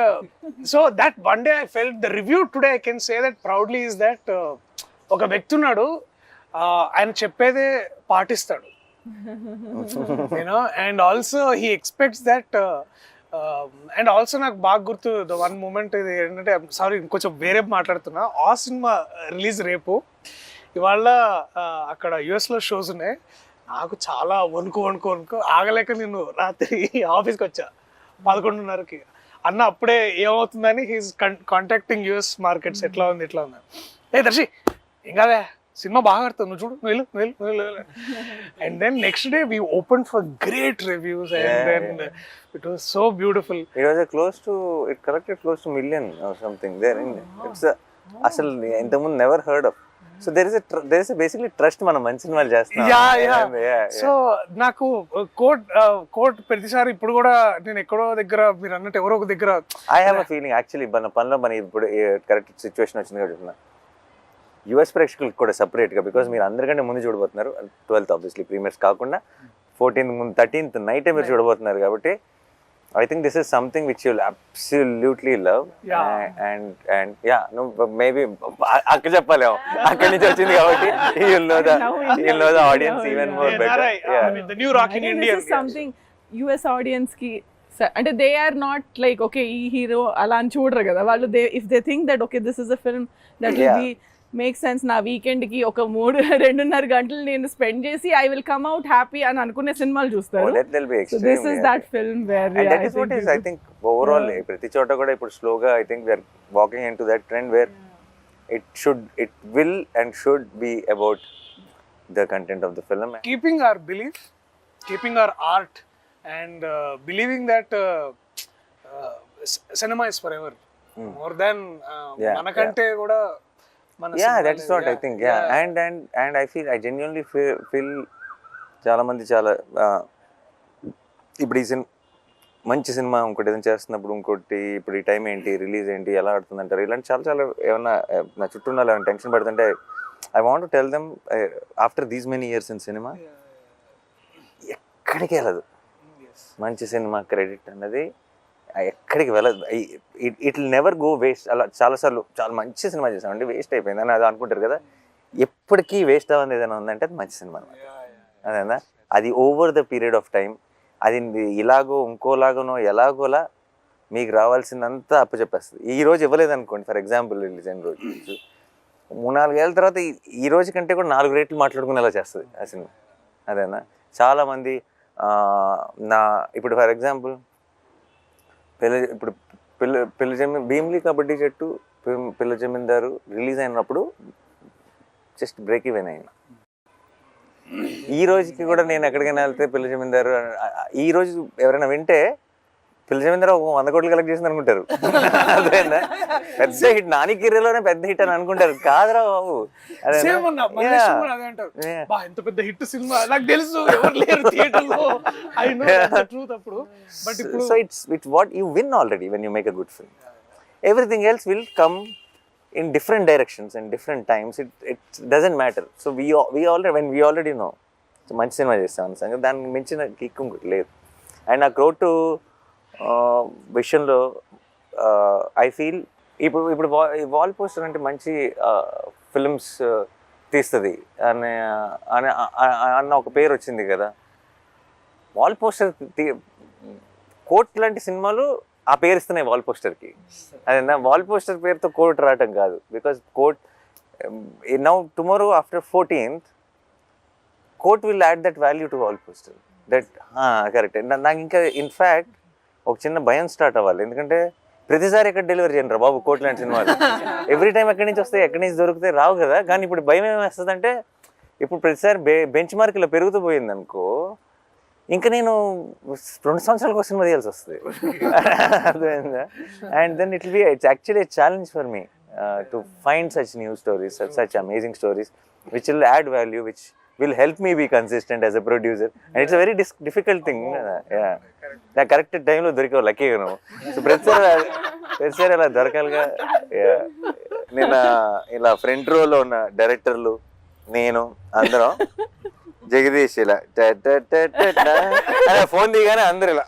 so that one day I felt the review today I can say that proudly is that ఒక వ్యక్తి ఉన్నాడు, ఆయన చెప్పేదే పాటిస్తాడు, you know, and also he expects that. And also నాకు బాగా గుర్తు ద వన్ మూమెంట్ ఇది ఏంటంటే, సారీ ఇంకొంచెం వేరే మాట్లాడుతున్నా, ఆ సినిమా రిలీజ్ రేపు, ఇవాళ అక్కడ యుఎస్లో షోస్ ఉన్నాయి, నాకు చాలా వణుకు ఆగలేక నేను రాత్రి ఆఫీస్కి వచ్చా 11:30కి. అన్న అప్పుడే ఏమవుతుందని హీస్ కాంటాక్టింగ్ యుఎస్ మార్కెట్స్, ఎట్లా ఉంది ఏ దర్శి ఏం కాదే సినిమా బాగా ఆడుతుంది, నువ్వు చూడు నువ్వు వెళ్ళు. And then next day we open for great reviews and then it was so beautiful. It was close to it collected close to million or something there in it's అసలు ఇంతకుముందు never heard of. So there is basically trust, మనం మంచి సినిమాలు చేస్తున్నాం. So నాకు court ప్రతిసారి ఇప్పుడు కూడా నేను ఎక్కడో దగ్గర మీరు అన్నట్టు ఎవరో ఒక దగ్గర I have a feeling actually మన పనిలో మన ఇప్పుడు కరెక్ట్ సిచ్యువేషన్ వచ్చింది కాబట్టి యుఎస్ ప్రేక్షకులకు కూడా సపరేట్గా, బికాస్ మీరు అందరికంటే ముందు చూడబోతున్నారు 12th ఆబ్వియస్లీ ప్రీమియర్స్ కాకుండా 14th ముందు 13th నైటే మీరు చూడబోతున్నారు కాబట్టి I think this is something which you'll absolutely love. And yeah, no, maybe akka cheppalem akkadi nunchi vachindi kabatti you'll know the audience even more better. I mean the new rock in India. This is something US audience ki అంటే they are not like okay ee hero ala అని చూడరు కదా వాళ్ళు, if they think that okay this is a film that will be make sense, నా weekend కి ఒక 2.5 గంటలు నేను స్పెండ్ చేసి I will come out happy అని అనుకునే సినిమాలు చూస్తారు. This is that film where I think overall ప్రతి చోట కూడా ఇప్పుడు స్లోగా I think we are walking into that trend where it will and should be about the content of the film, keeping our belief, keeping our art, and believing that cinema is forever, more than manakante kuda. That is what I think. And I feel, I genuinely feel చాలా మంది చాలా ఇప్పుడు ఈ మంచి cinema ఇంకోటి ఏదైనా చేస్తున్నప్పుడు ఇంకోటి ఇప్పుడు ఈ టైం ఏంటి, రిలీజ్ ఏంటి, ఎలా ఆడుతుంది అంటారు, ఇలాంటి చాలా ఏమన్నా నా చుట్టూ ఉన్న ఏమైనా టెన్షన్ పడుతుంటే I want to tell them after these many years in cinema ఎక్కడికి వెళ్ళదు. మంచి సినిమా క్రెడిట్ అన్నది ఎక్కడికి వెళ్ళదు. It will never go waste. అలా చాలాసార్లు చాలా మంచి సినిమా చేసామండి, వేస్ట్ అయిపోయింది అని అది అనుకుంటారు కదా. ఎప్పటికీ వేస్ట్ అవ్వదు ఏదైనా ఉందంటే అది మంచి సినిమా. అదేనా, అది over the period of time అది ఇలాగో ఇంకోలాగనో ఎలాగోలా మీకు రావాల్సిందంతా అప్పచెప్పేస్తుంది. ఈ రోజు ఇవ్వలేదు అనుకోండి, ఫర్ ఎగ్జాంపుల్ రిలీజ్ అయిన రోజు 3-4 ఏళ్ళ తర్వాత ఈ రోజు కంటే కూడా 4 రేట్లు మాట్లాడుకునేలా చేస్తుంది ఆ సినిమా. అదేనా, చాలామంది ఇప్పుడు ఫర్ ఎగ్జాంపుల్ భీమ్లీ కబడ్డీ జట్టు, పిల్ల జమీందారు రిలీజ్ అయినప్పుడు జస్ట్ బ్రేక్ ఈవెన్ అయిన. ఈ రోజుకి కూడా నేను ఎక్కడికైనా వెళ్తే పిల్ల జమీందారు ఈ రోజు ఎవరైనా వింటే పిల్ల జమీందారు 100 కోట్లు కలెక్ట్ చేసింది అనుకుంటారు. అదేనా, పెద్ద హిట్, నాని కిర్రలోనే పెద్ద హిట్ అని అనుకుంటారు. కాదురా బాబు, ఎంత పెద్ద హిట్ సినిమా నాకు తెలుసు, ఎవరు లేరు థియేటర్లో. ఐ నో ద ట్రూత్ అప్పుడు. బట్ ఇప్పుడు so it's what you win already when you make a good film. Everything else will come in different directions and different times. It doesn't matter. So we already know so మంచి cinema చేస్తామని సంగతి దానికి మించిన kick ఇంకోటి లేదు. And ఆ crowd విషయంలో I feel ఇప్పుడు వాల్ పోస్టర్ అంటే మంచి ఫిల్మ్స్ తీస్తుంది అన్న ఒక పేరు వచ్చింది కదా. వాల్ పోస్టర్ కోట్ లాంటి సినిమాలు ఆ పేరు ఇస్తున్నాయి వాల్ పోస్టర్కి. అదేనా, వాల్ పోస్టర్ పేరుతో కోర్ట్ రావటం కాదు. Because court now tomorrow after 14th court will add that value to wall poster. That correct. నాకు ఇంకా ఇన్ఫ్యాక్ట్ ఒక చిన్న భయం స్టార్ట్ అవ్వాలి. ఎందుకంటే ప్రతిసారి ఎక్కడ డెలివరీ చేయండి రా బాబు కోర్ట్ లాంటి సినిమాలు. ఎవ్రీ టైం ఎక్కడి నుంచి వస్తాయి, ఎక్కడి నుంచి దొరుకుతాయి, రావు కదా. కానీ ఇప్పుడు భయం ఏమేస్తుంది అంటే ఇప్పుడు ప్రతిసారి బెంచ్ మార్క్ ఇలా పెరుగుతూ పోయింది అనుకో, ఇంకా నేను 2 సంవత్సరాలకు ఒక సినిమా తీయాల్సి వస్తుంది. అర్థమైందా? And then it's actually challenge for me to find such new stories, such amazing stories which will add value, which will help me be consistent as a producer. And it's a very difficult thing. నాకు correct టైంలో దొరికావు లక్కీగా నువ్వు. So ప్రతిసారి అలా దొరకాలిగా. నేను ఇలా front రోలో ఉన్న డైరెక్టర్లు, నేను అందరం జగదీష్ ఇలా ఫోన్ దిగానే అందరు ఇలా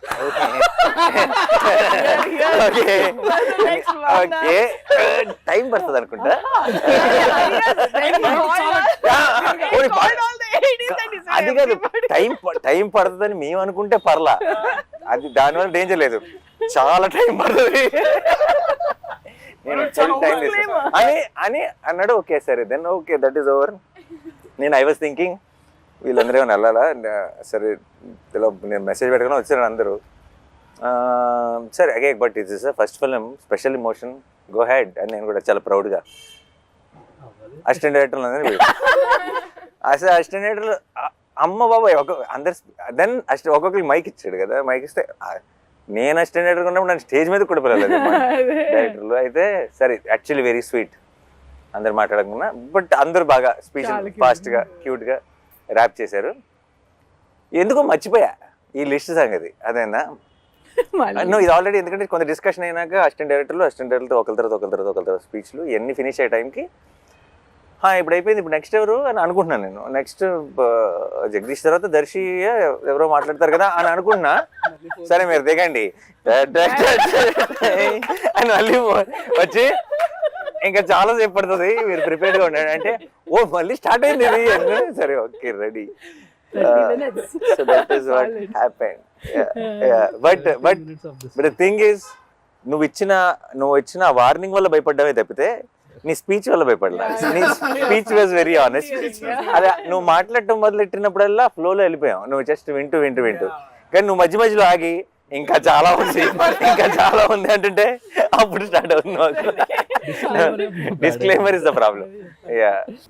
ఓకే ఓకే టైం పడుతుంది అనుకుంటా. అది కాదు, టైం పడుతుందని మేము అనుకుంటే పర్లా, అది దానివల్ల డేంజర్ లేదు. చాలా టైం పడుతుంది నేను టైం అని అన్నాడు. ఓకే సరే then okay that is over. నేను ఐ వాజ్ థింకింగ్ వీళ్ళందరూ ఏమైనా వెళ్ళాలా, సరే ఇలా నేను మెసేజ్ పెట్టుకుని వచ్చాను అందరూ. సరే అగే but it's is first film, special emotion, go ahead అని నేను కూడా చాలా ప్రౌడ్గా అసిస్టెంట్ డైరెక్టర్లు అందరూ అసిస్టెంట్ డైరెక్టర్లు అమ్మ బాబాయ్ అందరు. దెన్ ఒక్కొక్కరికి మైక్ ఇచ్చాడు కదా, మైక్ ఇస్తే నేను అసిస్టెంట్ డైరెక్టర్ ఉన్నప్పుడు నన్ను స్టేజ్ మీద కూడా పిలవలేదు డైరెక్టర్లు. అయితే సరే యాక్చువల్లీ వెరీ స్వీట్, అందరు మాట్లాడకుండా, బట్ అందరూ బాగా స్పీచ్ ఫాస్ట్గా క్యూట్గా ర్యాప్ చేశారు. ఎందుకో మర్చిపోయా ఈ లిస్ట్ సంగతి. అదేనా నువ్వు ఇది ఆల్రెడీ, ఎందుకంటే కొంత డిస్కషన్ అయినాక అసిస్టెంట్ డైరెక్టర్తో ఒకరి తర్వాత స్పీచ్లు ఇవన్నీ ఫినిష్ అయ్యే టైంకి ఇప్పుడు అయిపోయింది, ఇప్పుడు నెక్స్ట్ ఎవరు అని అనుకుంటున్నాను నేను. నెక్స్ట్ జగదీష్ తర్వాత దర్శి ఎవరో మాట్లాడతారు కదా అని అనుకుంటున్నా. సరే మీరు దిగండి అని మళ్ళీ వచ్చి ఇంకా చాలా సేపు పడుతుంది, మీరు ప్రిపేర్డ్గా ఉండండి అంటే ఓ మళ్ళీ స్టార్ట్ అయింది ఇది. సరే okay ready. So that is what happened. But the thing is నువ్వు ఇచ్చిన వార్నింగ్ వల్ల భయపడ్డావే తప్పితే నీ స్పీచ్ వల్ల భయపడలా. నీ స్పీచ్ వాజ్ వెరీ ఆనెస్ట్. అదే నువ్వు మాట్లాడటం మొదలెట్టినప్పుడల్లా ఫ్లోలో వెళ్ళిపోయావు, నువ్వు జస్ట్ వింటూ కానీ నువ్వు మధ్యలో ఆగి ఇంకా చాలా ఉంది అంటుంటే అప్పుడు స్టార్ట్ అవుతుంది. Disclaimer is the problem.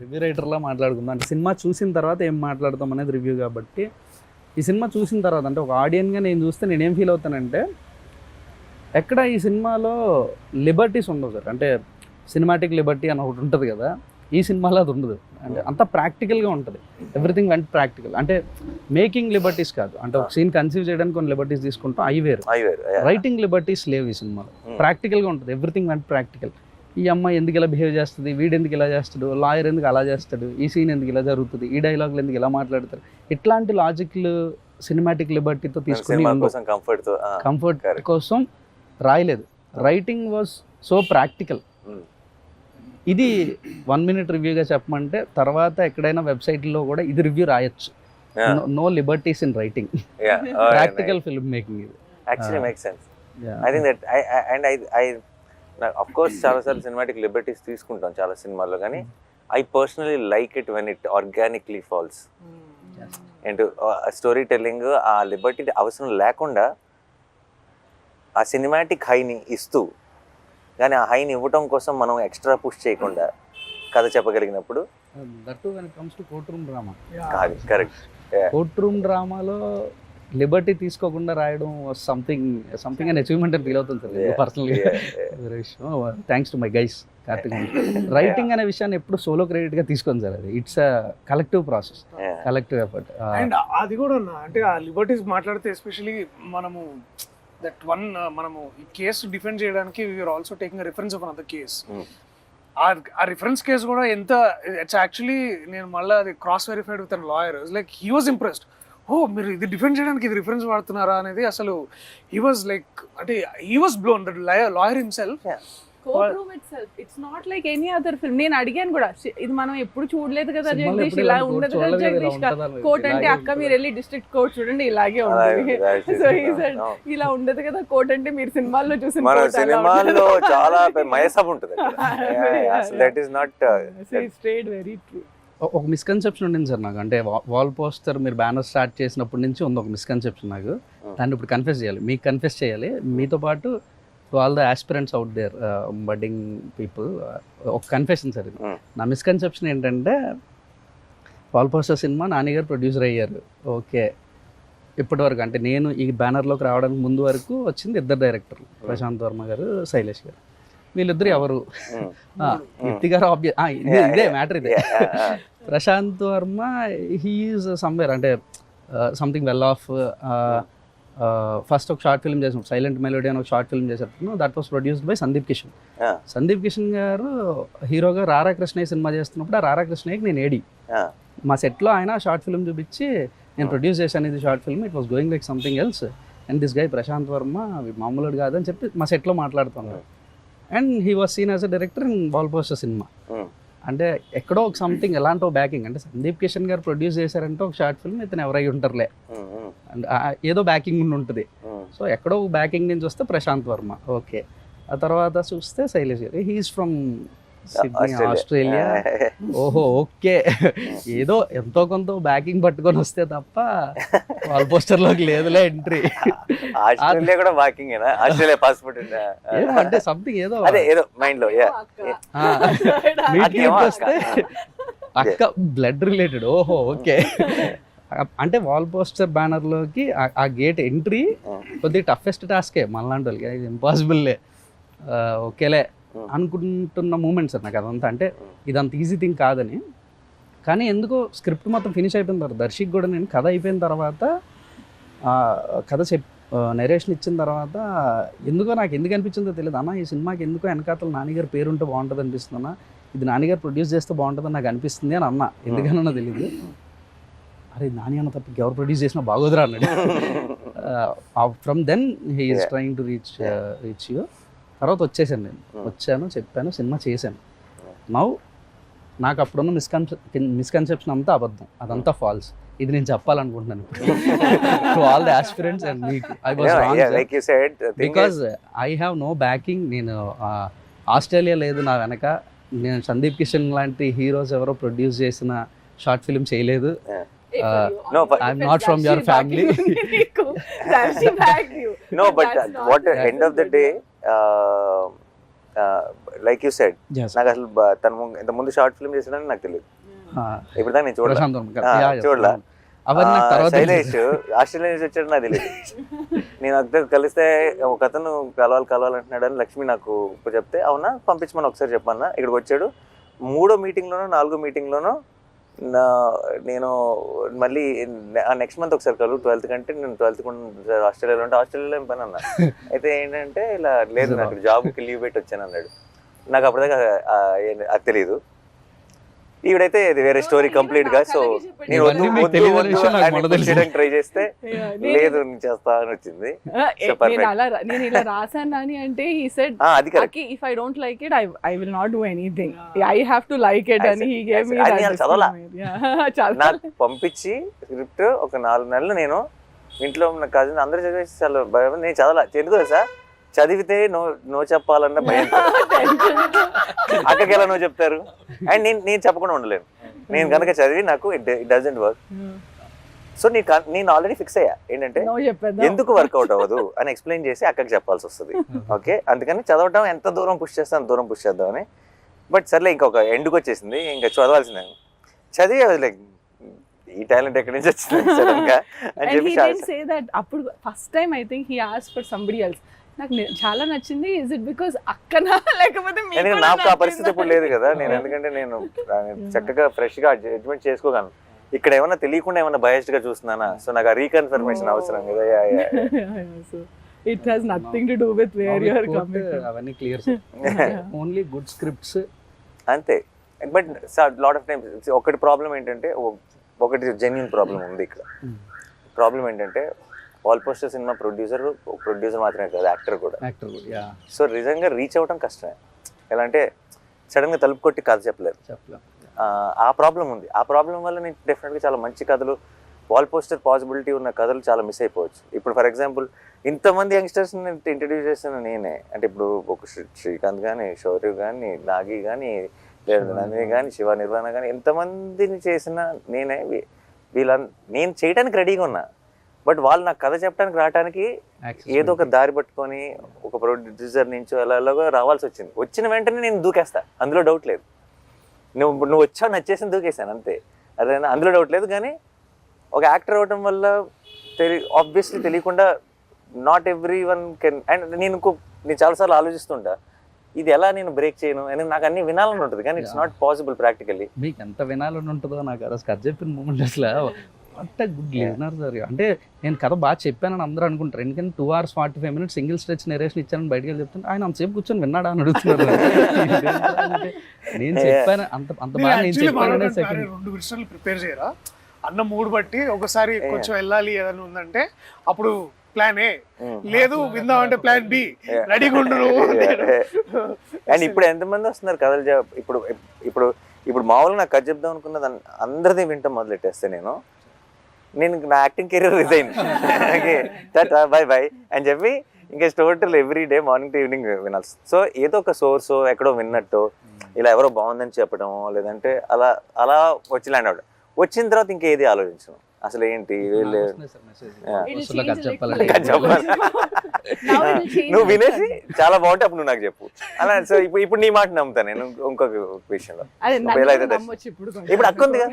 Review రైటర్లా మాట్లాడుకుందాం అంటే సినిమా చూసిన తర్వాత ఏం మాట్లాడతాం అనేది రివ్యూ. కాబట్టి ఈ సినిమా చూసిన తర్వాత అంటే ఒక ఆడియన్గా నేను చూస్తే నేనేం ఫీల్ అవుతానంటే ఎక్కడ ఈ సినిమాలో లిబర్టీస్ ఉండవు సార్. అంటే సినిమాటిక్ లిబర్టీ అని ఒకటి ఉంటుంది కదా, ఈ సినిమాలో అది ఉండదు. అంటే అంత ప్రాక్టికల్గా ఉంటుంది, ఎవ్రీథింగ్ వెంట్ ప్రాక్టికల్. అంటే మేకింగ్ లిబర్టీస్ కాదు, అంటే ఒక సీన్ కన్సీవ్ చేయడానికి కొన్ని లిబర్టీస్ తీసుకుంటాం, అవి వేరు. రైటింగ్ లిబర్టీస్ లేవు ఈ సినిమాలో, ప్రాక్టికల్గా ఉంటుంది, ఎవ్రీథింగ్ వెంట్ ప్రాక్టికల్. ఈ అమ్మాయి ఎందుకు ఇలా బిహేవ్ చేస్తుంది, వీడు ఎందుకు ఇలా చేస్తాడు, లాయర్ ఎందుకు అలా చేస్తాడు, ఈ సీన్ ఎందుకు ఇలా జరుగుతుంది, ఈ డైలాగులు ఎందుకు ఇలా మాట్లాడతారు, ఇట్లాంటి లాజిక్లు సినిమాటిక్ లిబర్టీతో తీసుకుని సినిమా కోసం కంఫర్ట్ తో కంఫర్ట్ correct. కోసం రాయలేదు. Writing was so practical. ఇది 1 minute రివ్యూగా చెప్పమంటే తర్వాత ఎక్కడైనా వెబ్సైట్లో కూడా ఇది రివ్యూ రాయొచ్చు. No liberties in writing, practical film making ఇది. Actually make sense. I think that I of course చాలాసార్లు సినిమాటిక్ లిబర్టీస్ తీసుకుంటాం చాలా సినిమాల్లో, కానీ I personally like it when it organically falls and story telling. ఆ లిబర్టీ అవసరం లేకుండా ఆ సినిమాటిక్ హైని ఇస్తూ, కానీ ఆ హైని ఇవ్వటం కోసం మనం ఎక్స్ట్రా పుష్ చేయకుండా కథ చెప్పగలిగినప్పుడు that when it comes to court room drama. Correct. Court room డ్రామాలో లిబర్టీ తీసుకోకుండా రాయడం సంథింగ్ అండ్ అచీవ్మెంట్ అని ఫీల్ అవుతుంది సార్ పర్సనల్గా. వేరే విషయం. Thanks to my guys Karthik. Writing అనే విషయాన్ని ఎప్పుడు సోలో క్రెడిట్గా తీసుకోండి సార్, అది it's a collective process, collective effort. And అది కూడా అంటే ఆ లిబర్టీస్ మాట్లాడితే ఎస్పెషలీ మనము దట్ వన్ మనము ఈ కేసు డిఫెండ్ చేయడానికి we are also taking reference of another case. ఆ రిఫరెన్స్ కేసు కూడా ఎంత ఇట్స్ యాక్చువల్లీ నేను మళ్ళీ అది cross verified with an lawyer. Like he was impressed. Oh మీరు ఇది డిఫెండ్ చేయడానికి ఇది రిఫరెన్స్ వాడుతున్నారా అనేది అసలు హీ వాజ్ లైక్ అంటే he was blown that lawyer himself. Court itself it's not like any other film. నేను అడిగాను కూడా, ఇది మనం ఎప్పుడు చూడలేదు కదా సినిమాలో జగదీష్, ఎప్పుడు ఇలా ఇలాంటి ఉండదు కోర్టు కదా చూడలేదు, జగదీష్. ఇలా ఉంటుందా? కోర్ట్ అంటే ఇలాగే అక్క మీరు వెళ్ళి డిస్ట్రిక్ట్ కోర్ట్ చూడండి ఇలాగే ఉంటుంది. సో ఈ said, ఇలా ఉండదు కదా కోర్ట్ అంటే మీరు సినిమాల్లో చూసిన మన court అలా సినిమాల్లో ఉండదు. చాలా మయసబ్ ఉంటుంది. That is not So it stayed very true. ఒక మిస్కన్సెప్షన్ ఉండింది సార్ నాకు. అంటే వాల్ పోస్టర్ మీరు బ్యానర్ స్టార్ట్ చేసినప్పటి నుంచి ఉంది ఒక మిస్కన్సెప్షన్ నాకు. దాన్ని ఇప్పుడు కన్ఫెస్ చేయాలి, మీకు కన్ఫెస్ చేయాలి, మీతో పాటు to all the aspirants out there budding people. ఒక కన్ఫెషన్ సార్ ఇది. నా మిస్కన్సెప్షన్ ఏంటంటే వాల్ పోస్టర్ సినిమా నాన్నగారు ప్రొడ్యూసర్ అయ్యారు, ఓకే. ఇప్పటి వరకు అంటే నేను ఈ బ్యానర్లోకి రావడానికి ముందు వరకు వచ్చింది 2 డైరెక్టర్లు, ప్రశాంత్ వర్మ గారు, శైలేష్ గారు. వీళ్ళిద్దరు ఎవరు? వ్యక్తి గారు ఇదే మ్యాటర్. ఇదే ప్రశాంత్ వర్మ హీఈస్ సమ్వేర్ అంటే సంథింగ్ వెల్ ఆఫ్. ఫస్ట్ ఒక షార్ట్ ఫిల్మ్ చేసినప్పుడు సైలెంట్ మెలోడీ అని ఒక షార్ట్ ఫిల్మ్ చేసేటప్పుడు that was produced by Sandeep Kishan. Sandeep Kishan గారు హీరోగా రారా కృష్ణయ్య సినిమా చేస్తున్నప్పుడు ఆ రారా కృష్ణయ్యకి నేను ఏడి మా సెట్లో ఆయన షార్ట్ ఫిల్మ్ చూపించి నేను ప్రొడ్యూస్ చేశాను ఇది short film, it was going like something else and this guy Prashanth Varma మామూలుడు కాదని చెప్పి మా సెట్లో మాట్లాడుతున్నాడు. And he was seen as a director in wall poster cinema. అంటే ఎక్కడో ఒక సంథింగ్ ఎలాంటి బ్యాకింగ్ అంటే సందీప్ కిషన్ గారు ప్రొడ్యూస్ చేశారంటే ఒక షార్ట్ ఫిల్మ్ ఇతను ఎవరై ఉంటారులే అండ్ ఏదో బ్యాకింగ్ ఉండి ఉంటుంది. సో ఎక్కడో బ్యాకింగ్ నుంచి వస్తే ప్రశాంత్ వర్మ, ఓకే. ఆ తర్వాత చూస్తే శైలేష్ గారు, హీఈస్ ఫ్రమ్ సిడ్నీ, ఆస్ట్రేలియా. ఓహో, ఓకే. ఏదో ఎంతో కొంత బ్యాకింగ్ పట్టుకొని వస్తే తప్ప వాల్ పోస్టర్లోకి లేదులే ఎంట్రీ. ఆస్ట్రేలియా కూడా బ్యాకింగ్ ఆస్ట్రేలియా పాస్పోర్ట్ అంటే సంథింగ్ ఏదో అదే ఏదో మైండ్ లో వస్తే అక్క బ్లడ్ రిలేటెడ్. ఓహో, ఓకే. అంటే వాల్ పోస్టర్ బ్యానర్లోకి ఆ గేట్ ఎంట్రీ కొద్దిగా టఫెస్ట్ టాస్కే మనలాంటి వాళ్ళకి, ఇది ఇంపాసిబుల్లే, ఓకేలే అనుకుంటున్న మూమెంట్ సార్ నాకు అదంతా. అంటే ఇదంత ఈజీ థింగ్ కాదని. కానీ ఎందుకో స్క్రిప్ట్ మొత్తం ఫినిష్ అయిపోయిన తర్వాత దర్శక్ కూడా నేను కథ అయిపోయిన తర్వాత కథ నరేషన్ ఇచ్చిన తర్వాత ఎందుకో నాకు ఎందుకు అనిపించిందో తెలియదు, అన్న ఈ సినిమాకి ఎందుకో వెనకాతల నాన్నగారు పేరుంటే బాగుంటుంది అనిపిస్తుందన్నా, ఇది నాన్నగారు ప్రొడ్యూస్ చేస్తే బాగుంటుందని నాకు అనిపిస్తుంది అని అన్నా. ఎందుకన్నా తెలియదు. అరే నాని అన్న తప్ప ఎవరు ప్రొడ్యూస్ చేసినా బాగోదురా అన్నాడు. From then he is trying to reach you. తర్వాత వచ్చేసాను, నేను వచ్చాను, చెప్పాను, సినిమా చేశాను. నౌ నాకు అప్పుడున్న మిస్కన్సెప్షన్ అంతా అబద్ధం, అదంతా ఫాల్స్. ఇది నేను చెప్పాలనుకుంటున్నాను to all the aspirants and మీకు. I was wrong because I have no backing. నేను ఆస్ట్రేలియా లేదు నా వెనక, నేను సందీప్ కిషన్ లాంటి హీరోస్ ఎవరో ప్రొడ్యూస్ చేసిన షార్ట్ ఫిల్మ్ చేయలేదు. I'm not from your family. No, but what end of the day, like you said, నాకు అసలు తను ఇంత ముందు షార్ట్ ఫిల్మ్ చేసాడని నాకు తెలియదు. ఇప్పుడు దాకా నేను చూడలా. శైలేష్ ఆస్ట్రేలియా నుంచి వచ్చాడు నాకు తెలియదు. నేను అక్కడ కలిస్తే ఒక అతను కలవాలంటున్నాడు అని లక్ష్మి నాకు ఇప్పుడు చెప్తే, అవునా పంపించమని ఒకసారి చెప్పన్నా. ఇక్కడికి వచ్చాడు. 3వ మీటింగ్లోనో 4వ మీటింగ్లోనో నేను మళ్ళీ నెక్స్ట్ మంత్ ఒకసారి కలు 12th కంటే నేను 12th ఆస్ట్రేలియాలో ఉంటే ఆస్ట్రేలియాలో ఏం పని అన్నా. అయితే ఏంటంటే ఇలా లేదు నాకు జాబ్కి లీవ్ పెట్టి వచ్చాను అన్నాడు. నాకు అప్పటిదాకా అది తెలియదు. ఈవిడైతే ఇది వేరే స్టోరీ కంప్లీట్ గా. సో నేను ఇవన్నీ మీకు తెలియని విషయం నాకు మొదలు తెలుసు. వద్దు ట్రై చేస్తే లేదు నేను చేస్తా అని వచ్చింది. So perfect. నేను ఇలా రాసాను అని అంటే he said అది correct. Aki, if I don't like it, I will not do anything. I have to like it, and he gave me అది that. నేను చదవలా. చాలా నాకు పంపించి స్క్రిప్ట్ ఒక 4 నెలలు నేను ఇంట్లో ఉన్న కజిన్ అందరూ చదివేసి చాలా భయం. నేను చదవలా. ఎందుకు తెలుసా, చదివితే నో చెప్పాలన్న భయం. అక్కకి ఎలా నో చెప్తారు? అండ్ నేను చెప్పకుండా ఉండలేను. నేను కనుక చదివి నాకు ఇట్ డజంట్ వర్క్. సో నేను ఆల్రెడీ ఫిక్స్ అయ్యా ఏంటంటే No చెప్పేద్దాం. ఎందుకు వర్కౌట్ అవ్వదు అని ఎక్స్ప్లెయిన్ చేసి అక్కకి చెప్పాల్సి వస్తుంది. ఓకే, అందుకని చదవటం ఎంత దూరం పుష్ చేస్తే అంత దూరం పుష్ చేద్దామని. బట్ సర్లే ఇంకొక ఎండ్కి వచ్చేసింది, ఇంకా చదవాల్సిందే. చదివి లైక్ ఈ టాలెంట్ ఎక్కడి నుంచి వచ్చింది సడన్ గా అని And చెప్పి he didn't say that. అప్పుడు first time I think he asked for somebody else. నాకు చాలా నచ్చింది. ఇస్ ఇట్ బికాస్ అక్కనా లేకపోతే మీకు ఎందుకంటే కూడా నాకు ఆ నచ్చిందా? పరిస్థితి ఇప్పుడు లేదు కదా. నేను ఎందుకంటే నేను చక్కగా ఫ్రెష్ గా జడ్జ్మెంట్ చేసుకోగలను. ఇక్కడ ఏమన్నా తెలియకుండా ఏమన్నా బయాస్డ్ గా చూస్తున్నానా? సో నాకు ఆ రీకన్ఫర్మేషన్ అవసరం కదా. So, it has nothing to do with where you are coming from. అవన్నీ క్లియర్. ఓన్లీ గుడ్ స్క్రిప్ట్స్ అంతే. బట్ లాట్ ఆఫ్ టైమ్స్ ఒకటి ప్రాబ్లం ఏంటంటే, ఒకటి జెన్యున్ ప్రాబ్లం ఉంది ఇక్కడ. ప్రాబ్లం ఏంటంటే వాల్ పోస్టర్ సినిమా ప్రొడ్యూసర్ మాత్రమే కాదు, యాక్టర్ కూడా. యాక్టర్ యా సో నిజంగా రీచ్ అవ్వడం కష్టమే. ఎలా అంటే సడన్గా తలుపు కొట్టి కథ చెప్పలేరు. చెప్పలేం. ఆ ప్రాబ్లం ఉంది. ఆ ప్రాబ్లం వల్ల నేను డెఫినెట్గా చాలా మంచి కథలు, వాల్ పోస్టర్ పాసిబిలిటీ ఉన్న కథలు చాలా మిస్ అయిపోవచ్చు. ఇప్పుడు ఫర్ ఎగ్జాంపుల్ ఇంతమంది యంగ్స్టర్స్ని ఇంట్రడ్యూస్ చేసిన నేనే. అంటే ఇప్పుడు ఒక శ్రీకాంత్ కానీ, శౌర్య కానీ, నాగి కానీ, లేదు నందిని కానీ, శివ నిర్వాణ కానీ, ఎంతమందిని చేసిన నేనే. నేను చేయడానికి రెడీగా ఉన్నా. బట్ వాళ్ళు నాకు కథ చెప్పడానికి రావడానికి ఏదో ఒక దారి పట్టుకొని ఒక ప్రొడ్యూసర్ నుంచి ఎలాగో రావాల్సి వచ్చింది. వచ్చిన వెంటనే నేను దూకేస్తా, అందులో డౌట్ లేదు. నువ్వు వచ్చావు నచ్చేసి దూకేసాను అంతే. అదేనా, అందులో డౌట్ లేదు. కానీ ఒక యాక్టర్ అవ్వటం వల్ల ఆబ్వియస్లీ తెలియకుండా not every one can. And నేను చాలాసార్లు ఆలోచిస్తుంటా ఇది ఎలా నేను బ్రేక్ చేయను అని. నాకు అన్ని వినాలని ఉంటుంది కానీ ఇట్స్ నాట్ పాసిబుల్ ప్రాక్టికల్లీ. మీకు ఎంత వినాలని ఉంటుందో నాకు అసలు కథ చెప్పిన మూమెంట్ అసలు what a good listener sir. అంటే నేను కథ బాగా చెప్పానని అందరూ అనుకుంటారు. ఎందుకంటే 2 hours 45 minutes single stretch narration ఇచ్చానని బయటకు వెళ్ళి చెప్తుంటే ఆయన అంతసేపు కూర్చొని విన్నాడా అని అడుగుతున్నారు. నేను చెప్పాను అంత బాగా నేను చెప్పాను. సెకండ్ 2 విషయాలు ప్రిపేర్ చేయరా అన్న మూడ్ బట్టి. ఒకసారి కొంచెం వెళ్ళాలి ఏదైనా ఉందంటే అప్పుడు ప్లాన్ ఏ, లేదు విందామంటే ప్లాన్ బి, రెడీగా ఉండరు. అండ్ ఇప్పుడు ఎంతమంది వస్తున్నారు కథలు ఇప్పుడు ఇప్పుడు ఇప్పుడు మామూలుగా నాకు కథ చెప్దాం అనుకున్నది అందరిది వింటాం మొదలెట్టేస్తే నేను నా acting career resign bye bye అని చెప్పి ఇంకా total every day morning to evening వినాల్సి. సో ఏదో ఒక సోర్స్ ఎక్కడో విన్నట్టు ఇలా ఎవరో బాగుందని చెప్పడమో లేదంటే అలా అలా వచ్చి ల్యాండ్ అవడం. వచ్చిన తర్వాత ఇంకేది ఆలోచించను అసలు ఏంటి నువ్వు వినేసి చాలా బాగుంటే అప్పుడు నువ్వు నాకు చెప్పు అలా. సో ఇప్పుడు నీ మాట నమ్ముతాను నేను. ఇంకొక విషయంలో ఇప్పుడు అక్క ఉంది కదా,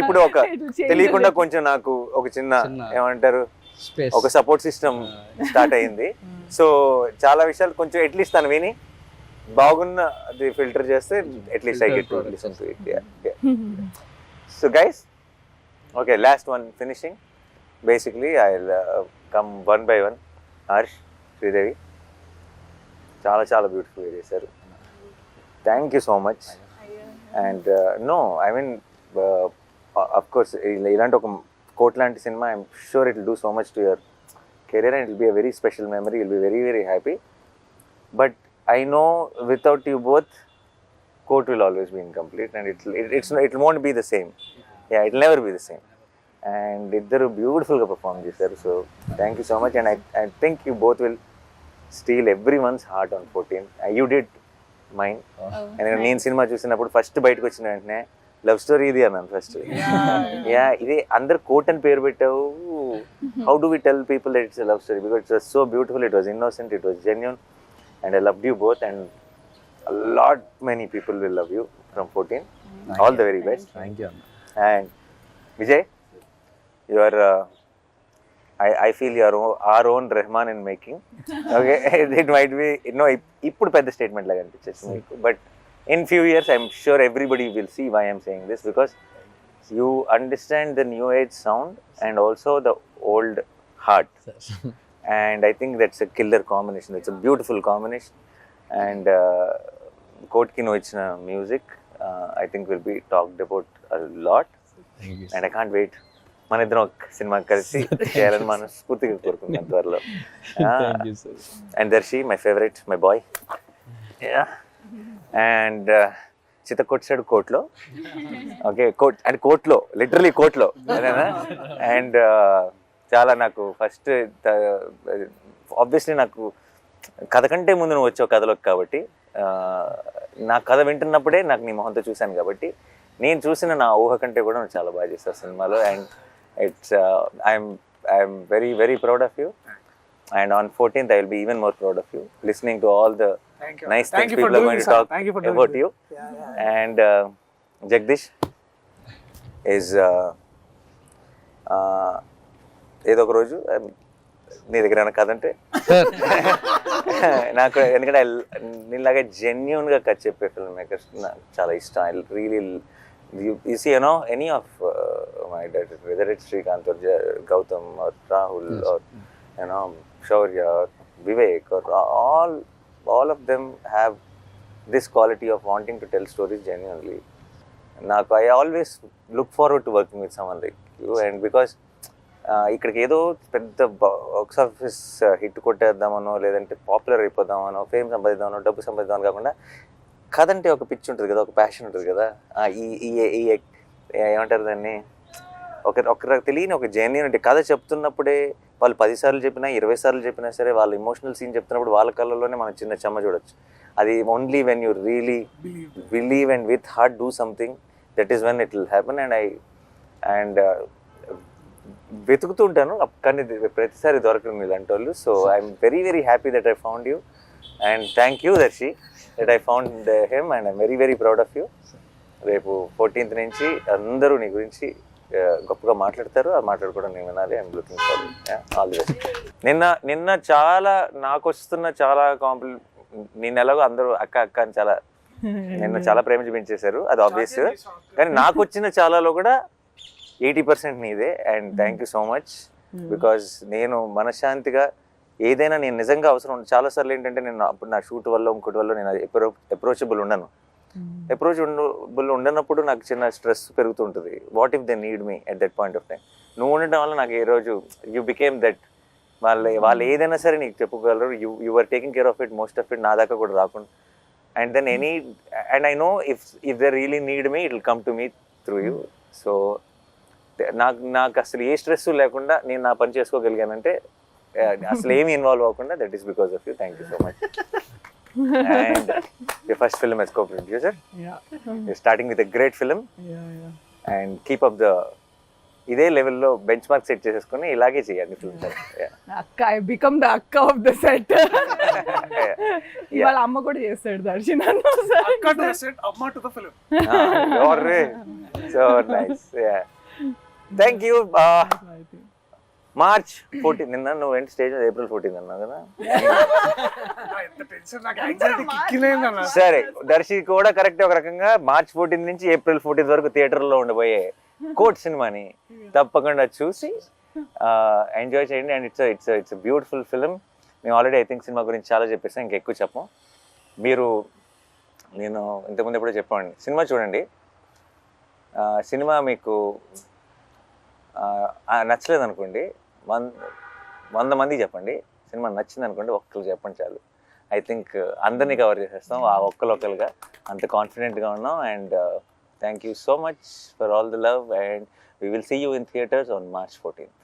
ఇప్పుడు ఒక తెలియకుండా కొంచెం నాకు ఒక చిన్న ఏమంటారు ఒక సపోర్ట్ సిస్టమ్ స్టార్ట్ అయింది. సో చాలా విషయాలు కొంచెం అట్లీస్ట్ తను విని బాగున్న అది ఫిల్టర్ చేస్తే at least I get to listen to it. So guys, okay, last one finishing. Basically I'll come one by one. Harsh, Sridevi, చాలా బ్యూటిఫుల్ గా చేశారు. Thank you so much. And no I mean of course ఇలాంటి ఒక Court లాంటి సినిమా I'm sure it will do so much to your career and it will be a very special memory. Will be very very happy. But I know without you both Court will always be incomplete and it won't be the same. Yeah, it'll never be the same. And iddaru beautiful ga perform chesaru. So thank you so much. And I think you both will steal everyone's heart on 14. You did mine. And నేను cinema చూసినప్పుడు first బయటకు వచ్చిన వెంటనే love story ఇది అన్నాను first. Yeah ఇది అందరు coat అని పేరు పెట్టావు. How do we tell people that it's a love story? Because it was so beautiful, it was innocent, it was genuine, and I loved you both, and a lot many people will love you from 14. All the very best. Thank you. And Vijay, you are I feel you are our own Rahman in making. Okay, it might be ఇప్పుడు పెద్ద statement లాగా అనిపించేసి మీకు, but in few years I'm sure everybody will see why I'm saying this, because you understand the new age sound and also the old heart. And I think that's a killer combination. It's a beautiful combination. And కోట్కి నువ్వు ఇచ్చిన music I think will be talked about a lot and I can't wait మన ఇద్దరం ఒక cinema కలిసి చేయాలని మనం స్ఫూర్తిగా కోరుకుంటాం త్వరలో. Thank you sir. And Darshi my favourite, my boy. And చిత్తకోట్ సైడ్ కోట్లో, ఓకే కోట్ అండ్ కోట్లో లిటరలీ కోట్లో అదేనా. అండ్ చాలా నాకు ఫస్ట్ ఆబ్వియస్లీ నాకు కథ కంటే ముందు నువ్వు వచ్చావు కథలోకి కాబట్టి నా కథ వింటున్నప్పుడే నాకు నీ మొహంతో చూశాను కాబట్టి నేను చూసిన నా ఊహ కంటే కూడా నువ్వు చాలా బాగా చేస్తావు సినిమాలో. And it's I'm very very proud of you. And on 14th, I will be even more proud of you, listening to all the nice things people are going to talk about you. And Jagdish is ఏదో ఒక రోజు నీ దగ్గర ఏమైనా కథ అంటే నాకు, ఎందుకంటే నీలాగా జెన్యున్గా కథ చెప్పే ఫిల్మ్ మేకర్స్ నాకు చాలా ఇష్టం. I really you see, you know, any of my directors, whether it's Srikanth or Gautam or Rahul or you know Shaurya or Vivek or all of them have this quality of wanting to tell stories genuinely. నాకు I always look forward to working with someone like you, and because ఇక్కడికి ఏదో పెద్ద box office hit కొట్టేద్దామనో లేదంటే popular అయిపోదామనో fame సంపాదిద్దామనో డబ్బు సంపాదిద్దామని కాకుండా కథ అంటే ఒక పిచ్చి ఉంటుంది కదా, ఒక ప్యాషన్ ఉంటుంది కదా. ఈ ఏమంటారు దాన్ని, ఒక తెలియని ఒక జెన్యూనిటీ. కథ చెప్తున్నప్పుడే వాళ్ళు 10 సార్లు చెప్పినా 20 సార్లు చెప్పినా సరే వాళ్ళ ఇమోషనల్ సీన్ చెప్తున్నప్పుడు వాళ్ళ కళ్ళల్లోనే మనం చిన్న చెమ్మ చూడొచ్చు. అది only when you really believe and with heart do something, that is when it will happen. And వెతుకుతూ ఉంటాను కానీ ప్రతిసారి దొరకను ఇలాంటి వాళ్ళు. So I'm very very happy that I found you and thank you Darshi that I found him and I'm very very proud of you. రేపు 14th నుంచి అందరూ నీ గురించి గొప్పగా మాట్లాడతారు, ఆ మాట్లాడుకోవడం నేను వినాలి. I'm looking forward. All the best. నిన్న చాలా నాకు వస్తున్న చాలా నేను ఎలాగో అందరూ అక్క అక్క అని చాలా నిన్న చాలా ప్రేమ చూపించేశారు, అది ఆబ్వియస్. కానీ నాకు వచ్చిన చాలాలో కూడా 80% నీదే. And thank you so much, because నేను మనశ్శాంతిగా ఏదైనా నేను నిజంగా అవసరం చాలాసార్లు ఏంటంటే నేను అప్పుడు నా షూట్ వల్ల ఇంకోటి వల్ల నేను అప్రోచబుల్ ఉండను. అప్రోచబుల్ ఉండనప్పుడు నాకు చిన్న స్ట్రెస్ పెరుగుతుంటుంది. What if they need me at that point of time. నువ్వు ఉండటం వల్ల నాకు ఏ రోజు యూ బికేమ్ దట్. వాళ్ళు ఏదైనా సరే నీకు చెప్పుకోగలరు. You are taking care of it, most of it నా దాకా కూడా రాకుండా. And then and I know if they really need me it will come to me through you. So నాకు అసలు ఏ స్ట్రెస్ లేకుండా నేను నా పని చేసుకోగలిగానంటే అసలు ఏమి ఇన్వాల్వ్ అవ్వకుండా, that is because of you. Thank you so much. And your first film as co-producer. You're starting with a great film. And keep up the ఇదే లెవెల్లో బెంచ్ మార్క్ సెట్ చేసేసుకుని ఇలాగే చేయాలి ఫిల్మ్. అక్క ఐ బికమ్ ద అక్క of the set. వాళ్ళ అమ్మ కూడా చేస్తాడు దర్శి నన్ను. అక్క టు ద సెట్, అమ్మ to the film. So nice. Thank you. March 14 నిన్న నువ్వు ఏంటి స్టేజ్ April 14 అన్నావు కదా. సరే దర్శి కూడా కరెక్ట్. ఒక రకంగా March 14 నుంచి April 14 వరకు థియేటర్లో ఉండబోయే కోట్ సినిమాని తప్పకుండా చూసి ఎంజాయ్ చేయండి. And it's beautiful film. మేము ఆల్రెడీ ఐ థింక్ సినిమా గురించి చాలా చెప్పేసాం, ఇంకా ఎక్కువ చెప్పం. నేను ఇంతకుముందు ఎప్పుడో చెప్పండి, సినిమా చూడండి. సినిమా మీకు నచ్చలేదు అనుకోండి, 100 మందికి చెప్పండి. సినిమా నచ్చింది అనుకోండి, ఒక్కరు చెప్పండి చాలు. ఐ థింక్ అందరినీ కవర్ చేసేస్తాం ఆ ఒక్కరుగా, అంత కాన్ఫిడెంట్గా ఉన్నాం. And thank you so much for all the love and we will see you in theatres on March 14th.